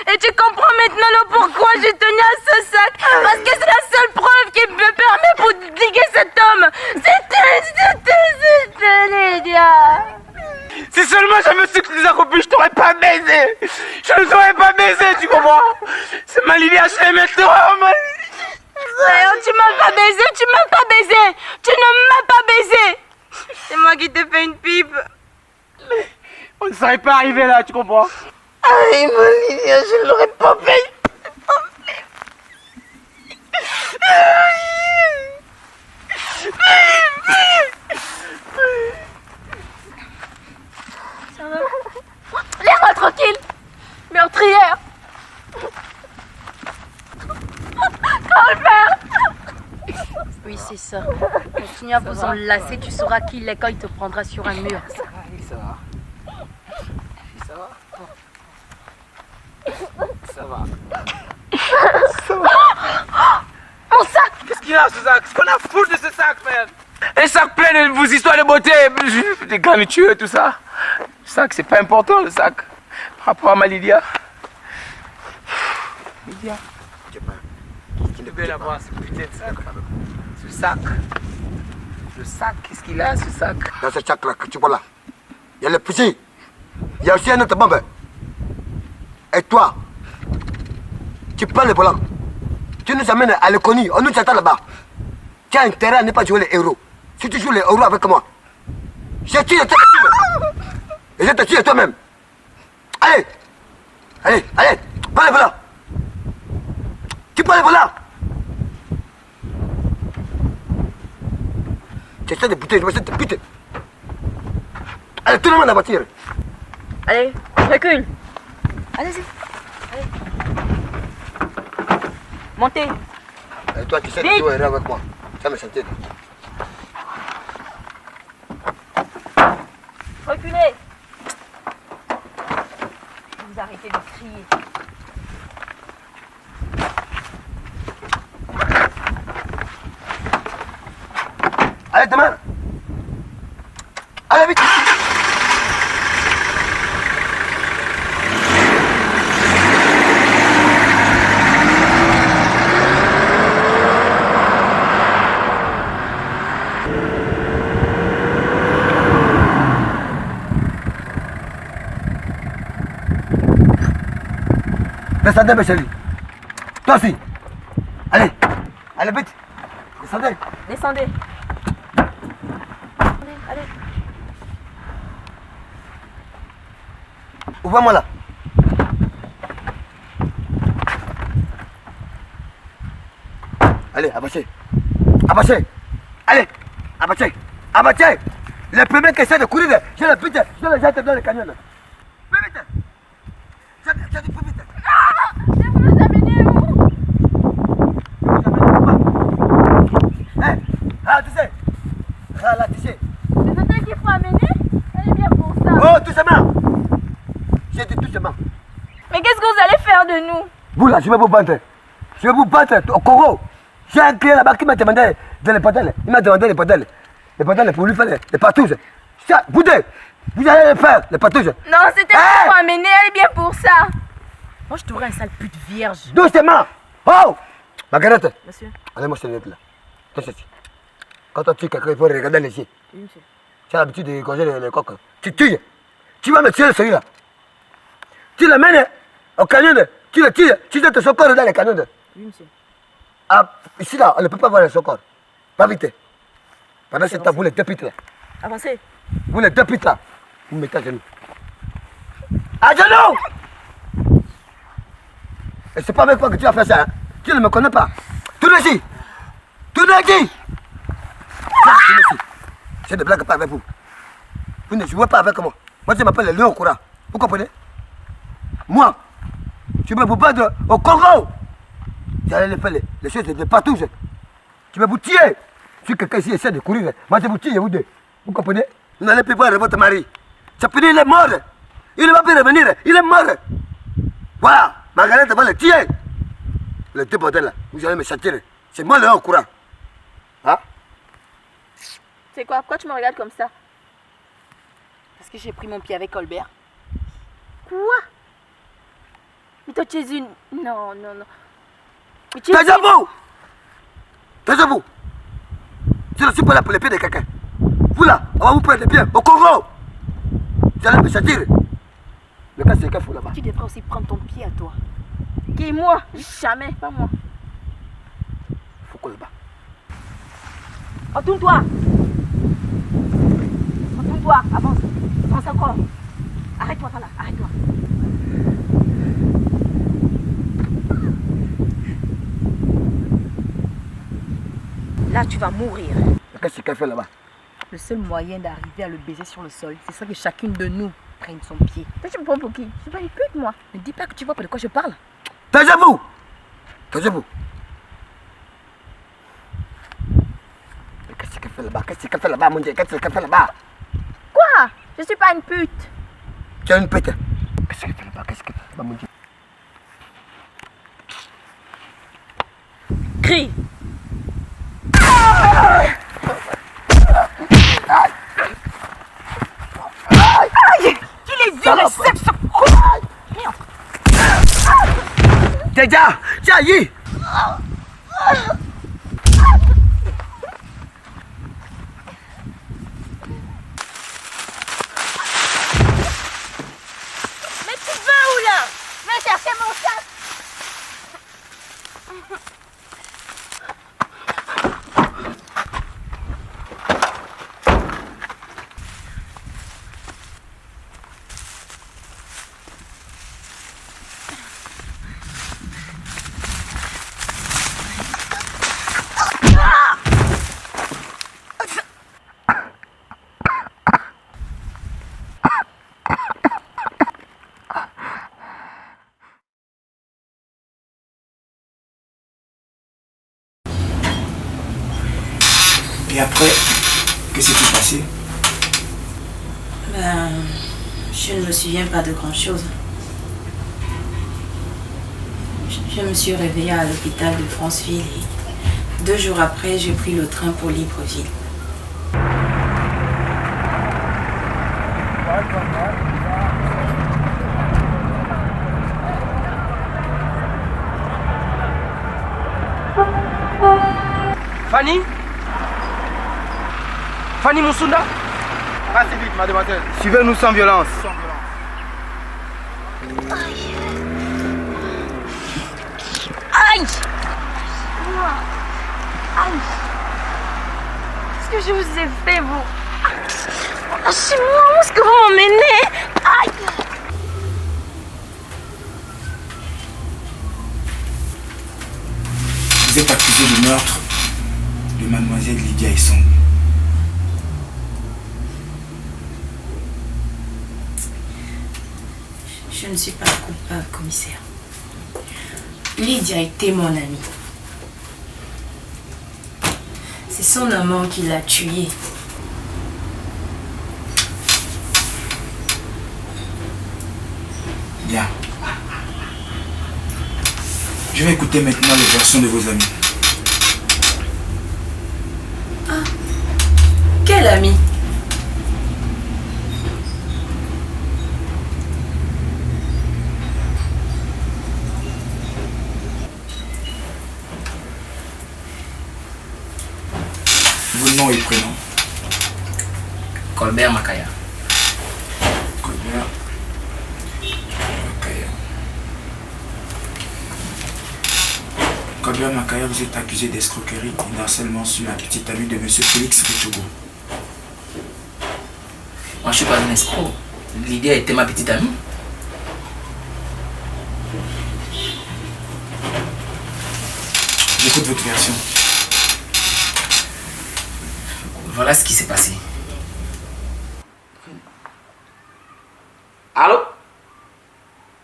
Et tu comprends maintenant le pourquoi je tenais à ce sac. Parce que c'est la seule preuve qui me permet pour liguer cet homme. C'était Lydia. Si seulement j'avais su que tu les as copies, je t'aurais pas baisé. Je ne t'aurais pas baisé, tu comprends? C'est ma Lydia, je l'aimais trop, ma Tu m'as pas baisé, tu m'as pas baisé. Tu ne m'as pas baisé. C'est moi qui t'ai fait une pipe. Mais on ne serait pas arrivé là, tu comprends? Aïe, ma Lydia, je ne l'aurais pas fait. Ça va? Laisse-moi tranquille, meurtrière. Oui, c'est ça. Continue à vous enlacer, tu sauras qui il est quand il te prendra sur un mur. Ça va. Ça va. Ça va. Ça va. Mon sac! Qu'est-ce qu'il y a ce sac? Qu'est-ce qu'on a foutu de ce sac, man? Un sac plein de vos histoires de beauté, des garnitures et tout ça. Le sac, c'est pas important, le sac. Par rapport à ma Lydia. Lydia. Qui devait l'avoir, ce putain de sac. Ce sac. Le sac, qu'est-ce qu'il a, ce sac? Dans ce sac-là que tu vois là, il y a le fusil. Il y a aussi un autre bombe. Et toi, tu prends le volant. Tu nous amènes à l'économie, on nous attend là-bas. Tu as intérêt à ne pas jouer les héros. Si tu joues les héros avec moi, je tue toi. Et je te tue toi-même. Allez, allez, allez, prends le volant. Tu prends le volant. Tu essaies de buter, je vais essayer de te buter. Allez, tout le monde dans la voiture. Allez, recule. Allez-y. Allez. Montez. Et toi, tu sais de jouer avec moi. Ça me sentait. Reculez. Vous arrêtez de crier. Allez, demain. Allez, vite. Descendez, mes chéris. Toi aussi. Allez. Allez, vite. Descendez. Descendez. Allez. Ouvre-moi là. Allez, abattez. Abattez. Allez. Abattez. Abattez. Le premier qui essaie de courir, je le pite, je le jette dans le camion. Plus vite. Je dis plus vite. Je vous les amener où? Hé, ralentissez. Ralentissez. C'est ça qu'il faut amener? Elle est bien pour ça. Oh, tout simplement. J'ai dit tout simplement. Mais qu'est-ce que vous allez faire de nous? Vous là, je vais vous battre. Je vais vous battre au Congo. J'ai un client là-bas qui m'a demandé de les patelles. Il m'a demandé les patelles. Les patelles pour lui faire les patouches. Vous allez les faire, les patouches. Non, c'était pour amener, elle est bien pour ça. Moi, je t'aurais un sale pute vierge. Doucement. Oh, Margaret. Monsieur. Allez-moi, je te là. Quand tu tues quelqu'un, il faut regarder les yeux. Oui, monsieur. Tu as l'habitude de congeler les coques. Tu tues. Tu vas me tirer celui-là. Tu l'amènes au canyon. Tu le tires. Tu jettes son corps dans le canyon. Oui, monsieur. Ah, ici là, on ne peut pas voir son corps. Pas vite. Pendant ce temps, vous les deux pitres là. Avancez. Vous les deux pitres là. Vous mettez à genoux. À genoux! Et c'est pas avec moi que tu as fait ça. Hein? Tu ne me connais pas. Tournez ici. Tournez ici. Tournez ici. Je ne blague pas avec vous. Vous ne jouez pas avec moi. Moi, je m'appelle le lion au courant. Vous comprenez? Moi, je vais vous battre au Congo. J'allais faire les choses de partout. Je vais vous tuer. Si quelqu'un ici essaie de courir, moi je vous tue, vous deux. Vous comprenez? Vous n'allez plus voir votre mari. Ça finit, il est mort. Il ne va plus revenir. Il est mort. Voilà. Margaret va le tuer. Le deux bordel là. Vous allez me châtier. C'est moi le haut courant. Hein? C'est quoi? Pourquoi tu me regardes comme ça? Parce que j'ai pris mon pied avec Colbert. Quoi? Mais toi tu es une... Non. Taisez-vous! Taisez-vous! Je ne suis pas là pour les pieds de quelqu'un. Vous là, on va vous prendre les pieds au Congo. Vous allez me châtier. Le cas c'est qu'un fou là-bas. Tu devrais aussi prendre ton pied à toi. Qui est moi? Jamais, pas moi. Faut qu'on là-bas. Retourne-toi. Retourne-toi, avance. Avance encore. Arrête-toi là, arrête-toi. Là, tu vas mourir. Qu'est-ce qu'elle fait là-bas? Le seul moyen d'arriver à le baiser sur le sol, c'est ça que chacune de nous prenne son pied. Toi, tu me prends pour qui? Je suis pas une pute, moi. Ne dis pas que tu vois pas de quoi je parle. Taisez-vous! Taisez-vous! Qu'est-ce qu'elle fait là-bas? Qu'est-ce qu'elle fait là-bas, mon Dieu? Qu'est-ce qu'elle fait là-bas? Quoi? Je suis pas une pute. Tu es une pute. Qu'est-ce qu'elle fait là-bas? Qu'est-ce qu'elle fait là-bas, mon Dieu? Crie! Tu les vieux, le sexe! Déjà! Jaillit! Mais tu vas où là? Va chercher mon sac! Et après, qu'est-ce qui s'est passé? Je ne me souviens pas de grand-chose. Je me suis réveillée à l'hôpital de Franceville et 2 jours après, j'ai pris le train pour Libreville. Fanny? Fanny Moussunda? Assez vite, mademoiselle. Suivez-nous sans violence. Aïe. Qu'est-ce que je vous ai fait, vous? Lâchez-moi, où est-ce que vous m'emmenez? Aïe. Vous êtes accusé de meurtre de mademoiselle Lydia Essong. Je ne suis pas coupable, commissaire. Lydia était mon amie. C'est son amant qui l'a tuée. Bien. Je vais écouter maintenant les versions de vos amis. Ah, quel ami? Vos noms et prénoms. Colbert Makaya. Colbert Makaya. Colbert Makaya, vous êtes accusé d'escroquerie et d'harcèlement sur un petit ami de M. Félix Richogo. Moi, je suis pas un escroc. Lydia était ma petite amie. J'écoute votre version. Voilà ce qui s'est passé. Allô?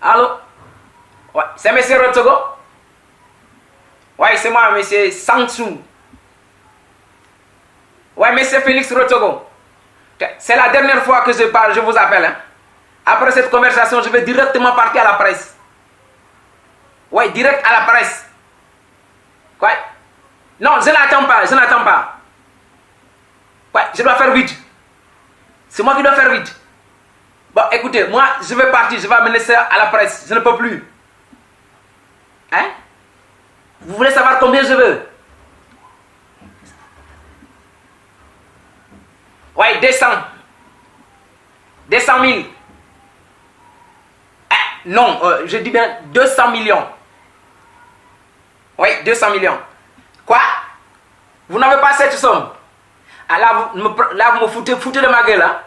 Allô? Ouais, c'est M. Rotogo? Ouais, c'est moi, M. Sangsou. Ouais, M. Félix Rotogo. C'est la dernière fois que je parle, je vous appelle. Hein. Après cette conversation, je vais directement partir à la presse. Ouais, direct à la presse. Ouais. Non, je n'attends pas, je n'attends pas. Ouais, je dois faire vite. C'est moi qui dois faire vite. Bon, écoutez, moi, je vais partir, je vais amener ça à la presse. Je ne peux plus. Hein? Vous voulez savoir combien je veux? Ouais, 200. 200 000. Ah, non, je dis bien 200 millions. Oui, 200 millions. Quoi? Vous n'avez pas cette somme? Ah, là, vous me foutez de ma gueule. Hein?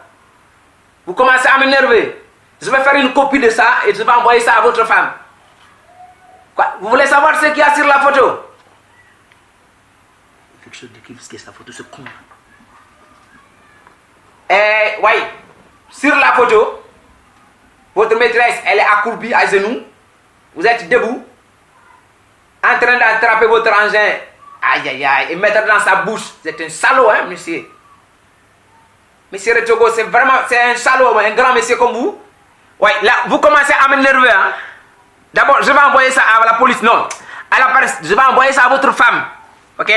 Vous commencez à m'énerver. Je vais faire une copie de ça et je vais envoyer ça à votre femme. Quoi? Vous voulez savoir ce qu'il y a sur la photo? Quelque chose d'écrit ce qui est sa photo, ce con. Oui, sur la photo, votre maîtresse, elle est accroupie à genoux. Vous êtes debout, en train d'attraper votre engin, aïe aïe aïe, et mettre dans sa bouche. C'est un salaud, hein, monsieur. Monsieur Retogo, c'est un salaud, un grand monsieur comme vous. Oui, là, vous commencez à m'énerver, hein. D'abord, je vais envoyer ça à la police, non, à la presse. Je vais envoyer ça à votre femme, ok?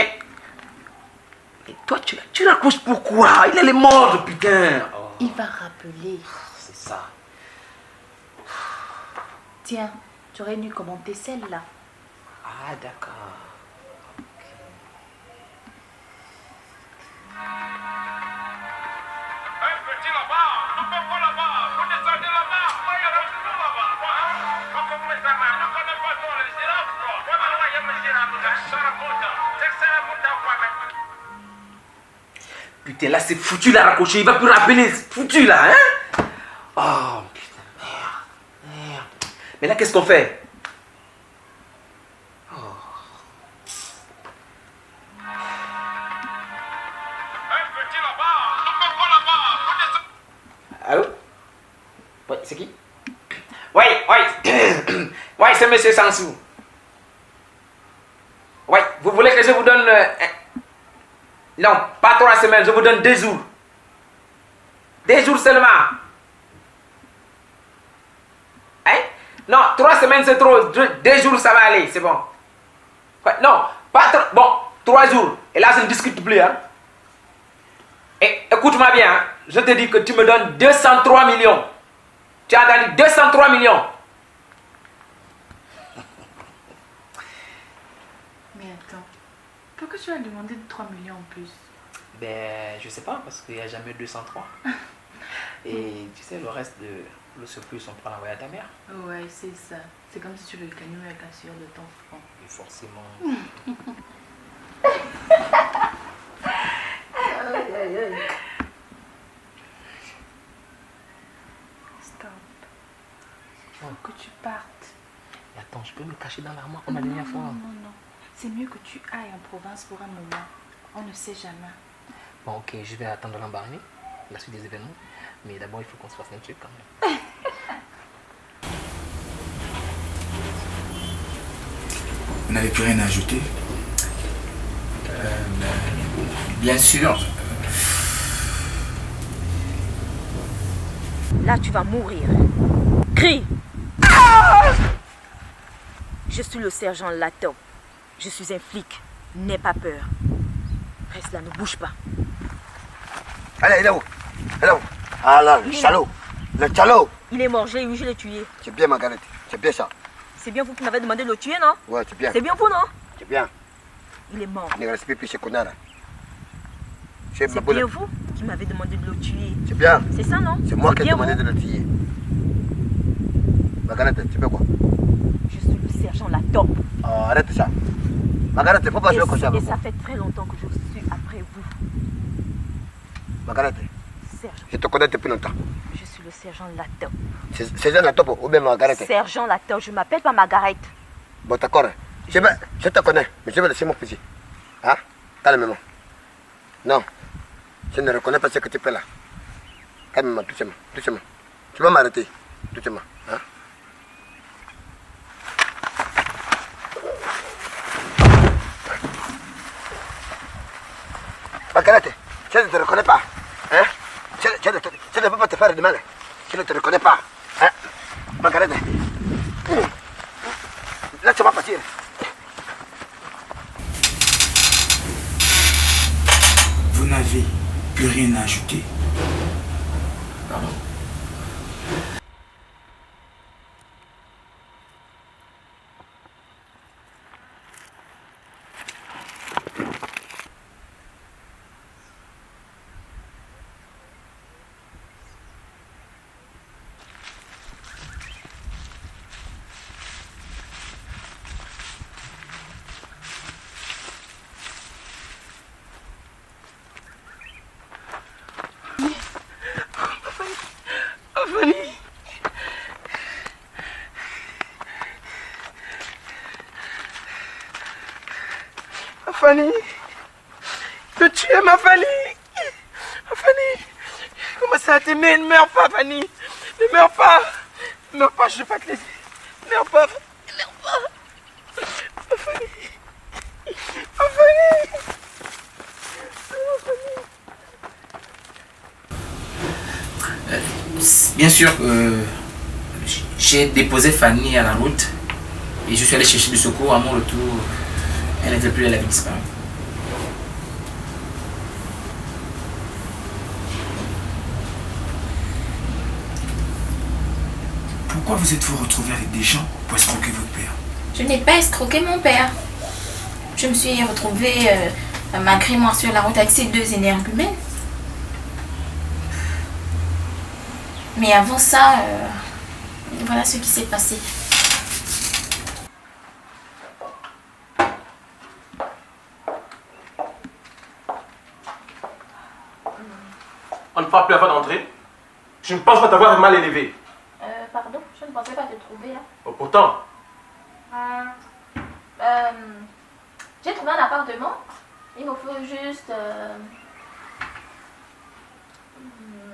Et toi, tu raccroches pourquoi? Il est mort, putain. Oh. Il va rappeler. C'est ça. Tiens, tu aurais dû commenter celle-là. Ah, d'accord. Putain, là c'est foutu la raccrocher, il va plus rappeler, c'est foutu là, hein? Oh putain, merde. Mais là qu'est-ce qu'on fait? Oh. Allô? Oui, c'est qui? Oui, oui, c'est monsieur Sansou. Oui, vous voulez que je vous donne... Non, pas 3 semaines, je vous donne 2 jours. 2 jours seulement. Hein? Non, 3 semaines c'est trop. 2 jours ça va aller, c'est bon. Non, pas 3. Bon, 3 jours. Et là je ne discute plus. Hein? Et écoute-moi bien, hein? Je te dis que tu me donnes 203 millions. Tu as entendu 203 millions. Mais attends, pourquoi tu as demandé 3 millions en plus? Ben, je sais pas, parce qu'il n'y a jamais 203. Et tu sais, le reste de le surplus, on prend l'envoyer à ta mère. Ouais, c'est ça. C'est comme si tu le gagnais avec la sueur de ton front. Et forcément. que tu partes. Et attends, je peux me cacher dans l'armoire comme la dernière fois. Non. C'est mieux que tu ailles en province pour un moment. On ne sait jamais. Bon, ok, je vais attendre l'embarquement, la suite des événements. Mais d'abord, il faut qu'on se fasse un truc quand même. Vous n'avez plus rien à ajouter? Bien sûr. Là, tu vas mourir. Crie! Je suis le sergent Lato. Je suis un flic. N'aie pas peur. Reste là, ne bouge pas. Allez, là-haut. Là-haut. Ah là, le salaud. Le salaud. Il est mort, je l'ai tué. C'est bien, Margaret. C'est bien ça. C'est bien vous qui m'avez demandé de le tuer, non? Ouais, c'est bien. C'est bien vous, non? C'est bien. Il est mort. Ne respecte plus ce connard là. C'est bien vous qui m'avez demandé de le tuer. C'est bien. C'est ça, non? C'est moi qui ai demandé de le tuer. Margaret, tu fais quoi? Je suis le sergent Lato. Oh, arrête ça. Margaret, il ne faut pas jouer comme ça. Et ça fait très longtemps que je suis après vous. Margaret, Sergent. je te connais depuis longtemps. Je suis le sergent Lato. Sergent Lato ou bien Margaret? Sergent Lato, je m'appelle pas Margaret. Bon, d'accord. Je te connais, mais je vais laisser mon fusil. Hein? Calme-moi. Non. Je ne reconnais pas ce que tu fais là. Calme-moi, doucement, doucement. Tu vas m'arrêter, doucement. Hein? Margaret, je ne te reconnais pas. Hein? Je ne peux pas te faire de mal. Je ne te reconnais pas. Hein? Margaret, laisse-moi partir. Vous n'avez plus rien à ajouter? Pardon. Fanny, de tuer ma Fanny. Fanny, comment ça t'aimer? Ne meurs pas, Fanny. Ne meurs pas. Ne meurs pas, je vais pas te laisser. Ne meurs pas. Ne meurs pas. Fanny. Fanny. Bien sûr, j'ai déposé Fanny à la route et je suis allé chercher du secours. À mon retour, elle n'était plus, elle avait disparu. Pourquoi vous êtes-vous retrouvé avec des gens pour escroquer votre père? Je n'ai pas escroqué mon père. Je me suis retrouvée malgré moi sur la route avec ces deux énergumènes. Mais avant ça, voilà ce qui s'est passé. On ne parle plus avant d'entrer. Je ne pense pas t'avoir mal élevé. Pardon, je ne pensais pas te trouver là. Oh, pourtant. J'ai trouvé un appartement. Il me faut juste...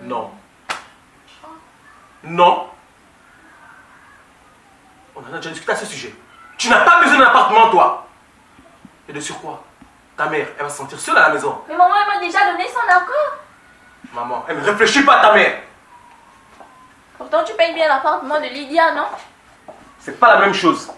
Non. Non. On en a déjà discuté à ce sujet. Tu n'as pas besoin d'un appartement, toi. Et de surcroît, ta mère, elle va se sentir seule à la maison. Mais maman, elle m'a déjà donné son accord. Maman, elle ne réfléchit pas à ta mère. Pourtant, tu payes bien l'appartement de Lydia, non? C'est pas la même chose.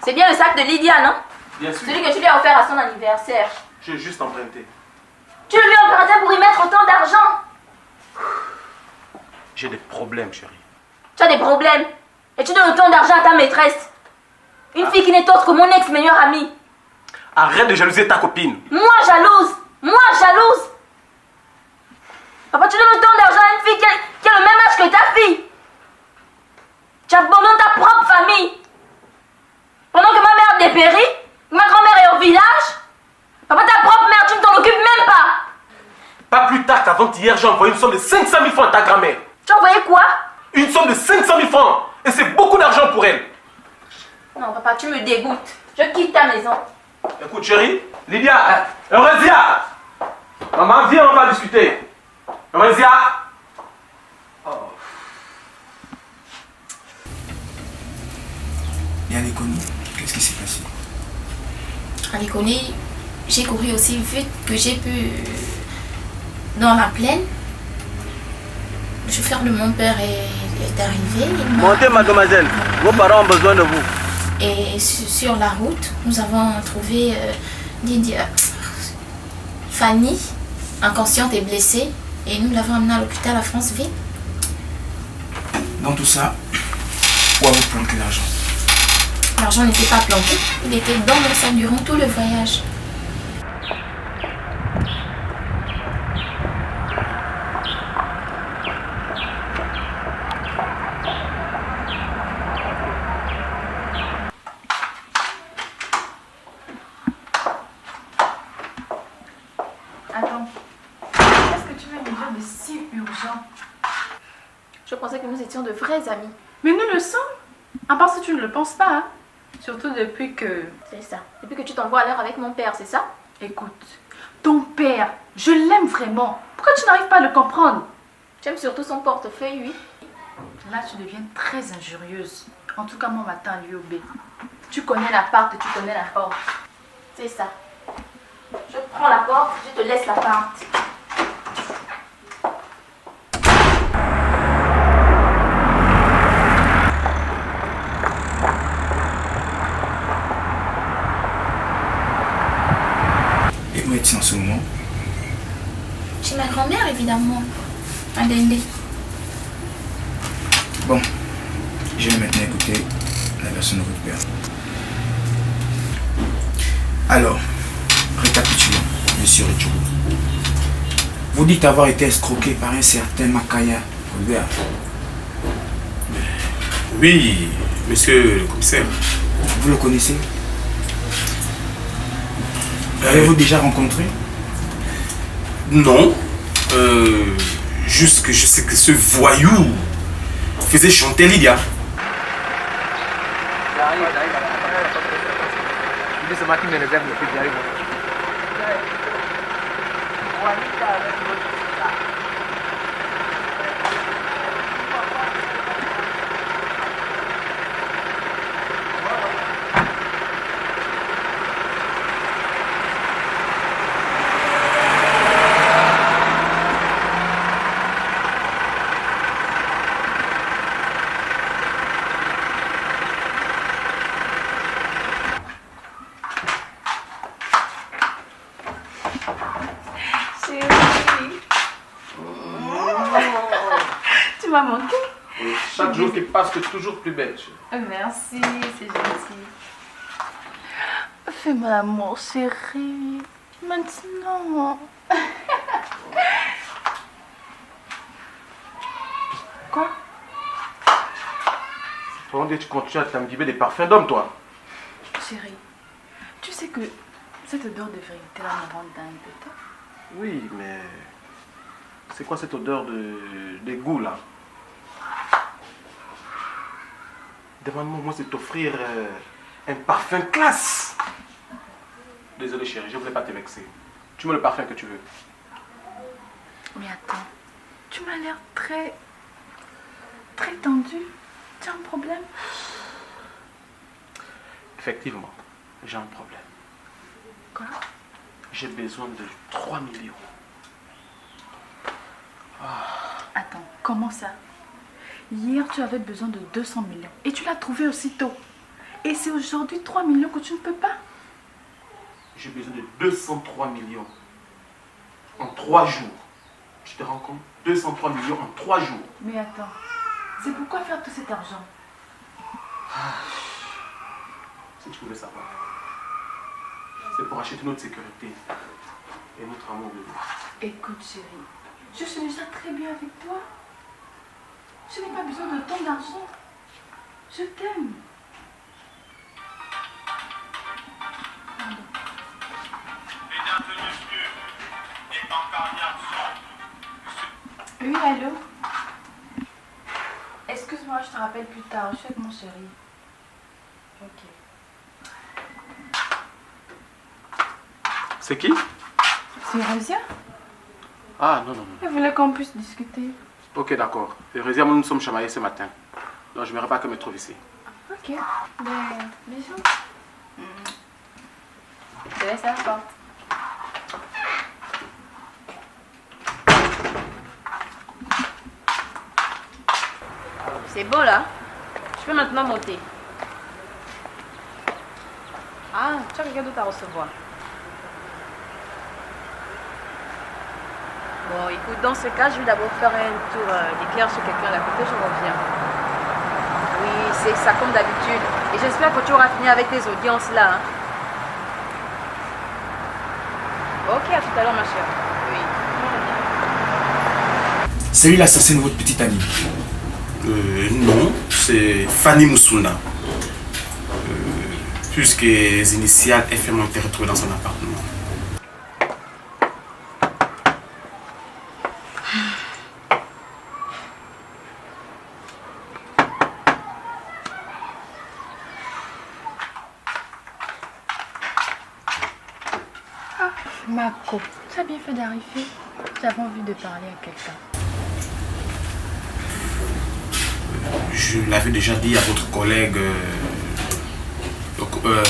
C'est bien le sac de Lydia, non? Bien sûr. Celui que tu lui as offert à son anniversaire. J'ai juste emprunté. Tu lui as emprunté pour y mettre autant d'argent. J'ai des problèmes, chérie. Tu as des problèmes. Et tu donnes autant d'argent à ta maîtresse. Une fille qui n'est autre que mon ex-meilleure amie. Arrête de jalouser ta copine. Moi jalouse. Moi jalouse. Papa, tu donnes autant d'argent à une fille qui a le même âge que ta fille. Tu abandonnes ta propre famille. Pendant que ma mère dépérit, ma grand-mère est au village, Avant-hier, j'ai envoyé une somme de 500 000 francs à ta grand-mère. Tu as envoyé quoi? Une somme de 500 000 francs. Et c'est beaucoup d'argent pour elle. Non, papa, tu me dégoûtes. Je quitte ta maison. Écoute, chérie, Lydia, Eurésia. Maman, viens, on va discuter. Eurésia. Et à l'économie, qu'est-ce qui s'est passé? À l'économie, j'ai couru aussi vite que j'ai pu dans la plaine. Le chauffeur de mon père est arrivé. Montez, mademoiselle. Vos parents ont besoin de vous. Et sur la route, nous avons trouvé Lydia, Fanny, inconsciente et blessée. Et nous l'avons amenée à l'hôpital à Franceville. Dans tout ça, où avez-vous planqué l'argent? L'argent n'était pas planqué, il était dans mon sac durant tout le voyage. Attends, qu'est-ce que tu veux me dire de si urgent? Je pensais que nous étions de vrais amis. Mais nous le sommes. À part si tu ne le penses pas, hein. Surtout depuis que... C'est ça. Depuis que tu t'envoies à l'heure avec mon père, c'est ça? Écoute, ton père, je l'aime vraiment. Pourquoi tu n'arrives pas à le comprendre? J'aime surtout son portefeuille, oui. Là, tu deviens très injurieuse. En tout cas, moi, matin à l'UOB. Tu connais l'appart et tu connais la porte. C'est ça. Je prends la porte, je te laisse l'appart. Et où est-il en ce moment? Chez ma grand-mère, évidemment, à Dende. Bon, je vais maintenant écouter la version de votre père. Alors, récapitulons, monsieur Richogo. Vous dites avoir été escroqué par un certain Makaya Colbert. Oui, monsieur le commissaire. Vous le connaissez? L'avez-vous déjà rencontré? Non. Juste que je sais que ce voyou faisait chanter Lydia. C'est moi qui me réserve le plus d'arriver. Tu m'as manqué. Chaque jour qui passe, tu es toujours plus belle. Merci, c'est gentil. Fais-moi l'amour, chérie. Maintenant. Quoi? Comment dire, tu continues à t'imbiber des parfums d'homme, toi? Chérie, tu sais que cette odeur de vérité là me rend dingue de toi. Oui, mais... C'est quoi cette odeur d'égout, là? Demande-moi, moi, c'est t'offrir un parfum classe. Désolé, chérie, je ne voulais pas te vexer. Tu mets le parfum que tu veux. Mais attends, tu m'as l'air très tendu. Tu as un problème? Effectivement, j'ai un problème. Quoi? J'ai besoin de 3 millions. Attends, comment ça? Hier, tu avais besoin de 200 millions et tu l'as trouvé aussitôt. Et c'est aujourd'hui 3 millions que tu ne peux pas? J'ai besoin de 203 millions en 3 jours. Tu te rends compte? 203 millions en 3 jours. Mais attends, c'est pourquoi faire tout cet argent? Si tu pouvais savoir. C'est pour acheter notre sécurité et notre amour de vie. Écoute, chérie, je suis déjà très bien avec toi. Je n'ai pas besoin de tant d'argent. Je t'aime. Mesdames et messieurs, et en carrière Oui, allô? Excuse-moi, je te rappelle plus tard. Je suis avec mon chéri. Ok. C'est qui? C'est Eurésia. Ah, non, non, non. Elle voulait qu'on puisse discuter. Ok, d'accord. Eurésia, nous sommes chamaillés ce matin. Donc, je n'aimerais pas qu'elle me trouve ici. Ok. Ben, bisous. Je te laisse à la porte. C'est beau là. Je peux maintenant monter. Ah, tu as quelqu'un d'autre à recevoir. Bon, écoute, dans ce cas, je vais d'abord faire un tour d'éclair sur quelqu'un d'à côté, je reviens. Oui, c'est ça comme d'habitude. Et j'espère que tu auras fini avec tes audiences là. Hein. Ok, à tout à l'heure, ma chère. Oui. C'est lui l'assassin de votre petite amie? Non, c'est Fanny Moussunda. Puisque les initiales FM ont été retrouvées dans son appartement. Marco, tu as bien fait d'arriver. J'avais envie de parler à quelqu'un. Je l'avais déjà dit à votre collègue,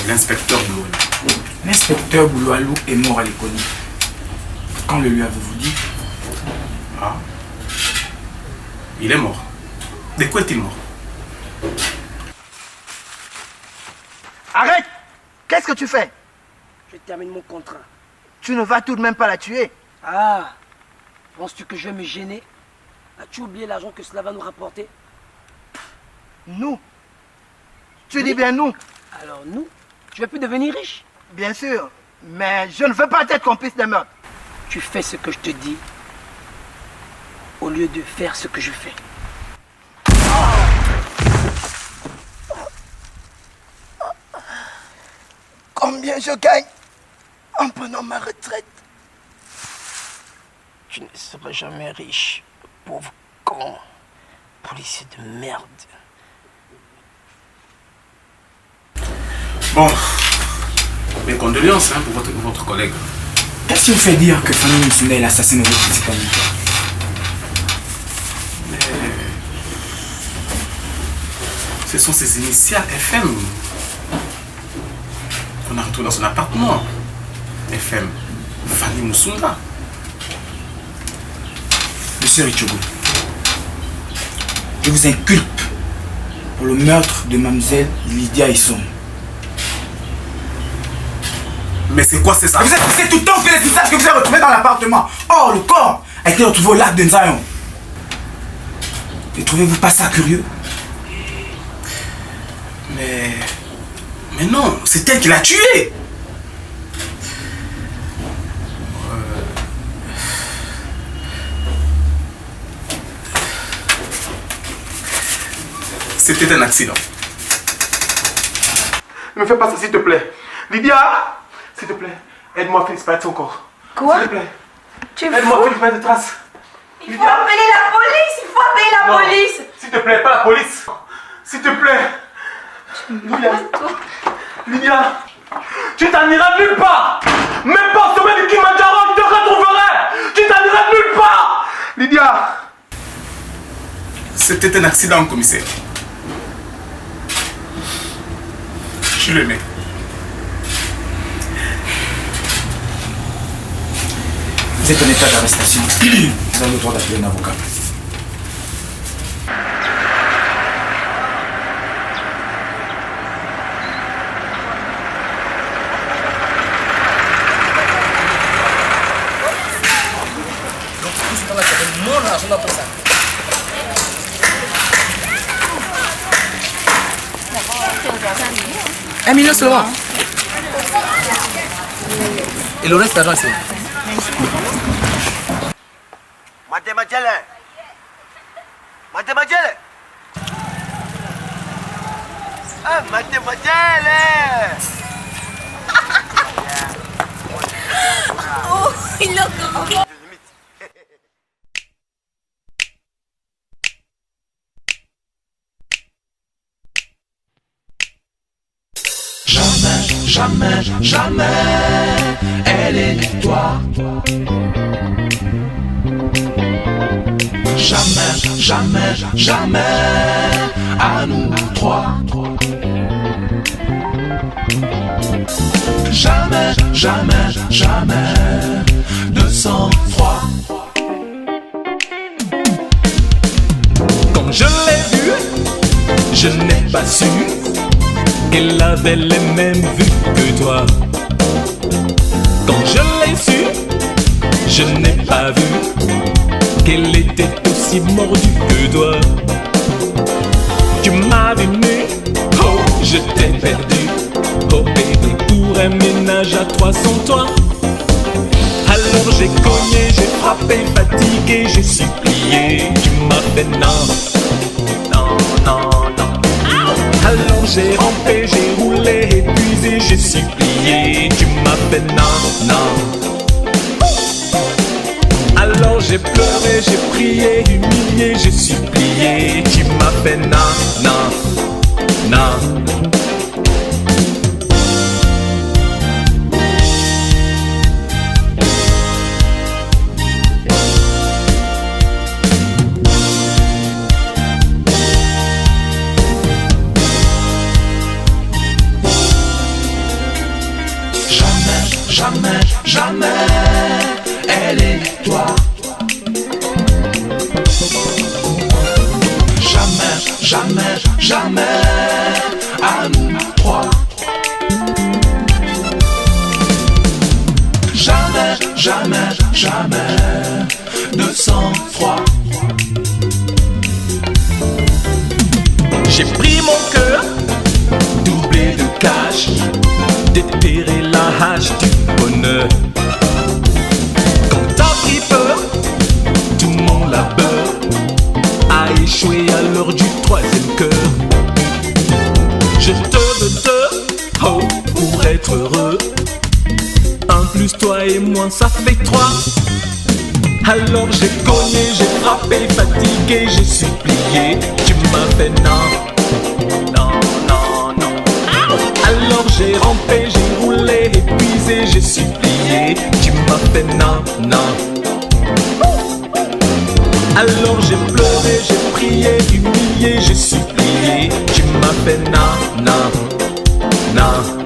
l'inspecteur Bouloualou. L'inspecteur Bouloualou est mort à l'Éconie. Quand le lui avez-vous dit? Ah, il est mort. De quoi est-il mort? Arrête! Qu'est-ce que tu fais? Je termine mon contrat. Tu ne vas tout de même pas la tuer. Ah, penses-tu que je vais me gêner? As-tu oublié l'argent que cela va nous rapporter? Nous? Tu dis bien nous? Alors nous? Tu veux plus devenir riche? Bien sûr, mais je ne veux pas être complice des meurtres. Tu fais ce que je te dis au lieu de faire ce que je fais. Combien je gagne en prenant ma retraite? Tu ne seras jamais riche, pauvre con, policier de merde. Bon, mes condoléances pour votre collègue. Qu'est-ce qui vous fait dire que Fanny Moussunda est l'assassin de votre petite amie? Mais... ce sont ses initiales FM qu'on a retrouvées dans son appartement. FM, Fanny Moussunda. Monsieur Richogo, je vous inculpe pour le meurtre de mademoiselle Lydia Isson. Mais c'est quoi c'est ça? Vous êtes resté tout le temps que les visages que vous avez retrouvés dans l'appartement. Or, le corps a été retrouvé au lac de Nzayon. Ne trouvez-vous pas ça curieux? Mais non, c'est elle qui l'a tué. C'était un accident. Ne me fais pas ça, s'il te plaît. Lydia, s'il te plaît, aide-moi à faire disparaître son corps. Quoi? S'il te plaît. Tu aide-moi à faire disparaître des traces. Il faut appeler la police! Il faut appeler la police! S'il te plaît, pas la police. S'il te plaît. Lydia, tu t'en iras nulle part. Même pas au sommet du Kilimandjaro, je te retrouverai. Tu t'en iras nulle part. Lydia. C'était un accident, commissaire. Je l'aimais. Vous êtes en état d'arrestation. Vous avez le droit d'appeler un avocat. Un million seulement. Et le reste, l'argent, c'est... Mademoiselle. Mademoiselle. Ah, mademoiselle. Oh, il a jamais, jamais, elle et toi. Jamais, jamais, jamais, à nous trois. Jamais, jamais, jamais, de sang-froid. Quand je l'ai vue, je n'ai pas su qu'elle avait les mêmes vues que toi. Quand je l'ai su, je n'ai pas vu qu'elle était aussi mordue que toi. Tu m'avais mis, oh, je t'ai perdu. Oh baby, pour un ménage à trois sans toi. Alors j'ai cogné, j'ai frappé, fatigué, j'ai supplié. Tu m'as fait non, non, non, non. Alors j'ai rampé, j'ai roulé, épuisé, j'ai supplié. Tu m'as fait non, non. Alors j'ai pleuré, j'ai prié, humilié, j'ai supplié. Tu m'as fait non, non, non. Jamais, jamais, elle et toi. Jamais, jamais, jamais, à nous trois. Jamais, jamais, jamais, de sang-froid. J'ai pris mon cœur, doublé de cash, déterré la hache du bonheur. Quand t'as pris peur, tout mon labeur a échoué à l'heure du troisième cœur. Je te veux oh, pour être heureux. Un plus toi et moi, ça fait trois. Alors j'ai cogné, j'ai frappé, fatigué, j'ai supplié. Tu m'as fait non, non, non, non. Alors j'ai rampé, j'ai roulé, épuisé, j'ai supplié. Tu m'as fait non, non. Alors j'ai pleuré, j'ai prié, humilié, j'ai supplié. Tu m'as fait non, non, non.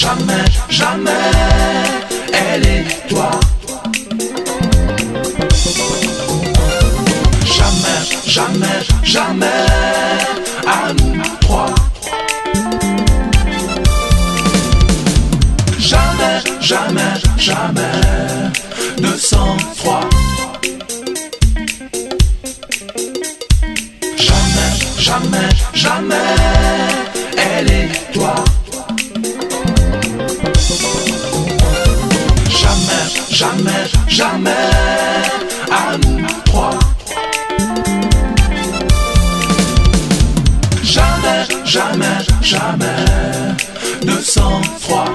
jamais, jamais, elle et toi. Jamais, jamais, jamais, à nous trois. Jamais, jamais, jamais, 203. Jamais, jamais, jamais, elle et toi. Jamais, jamais, jamais, à nous trois. Jamais, jamais, jamais, 203.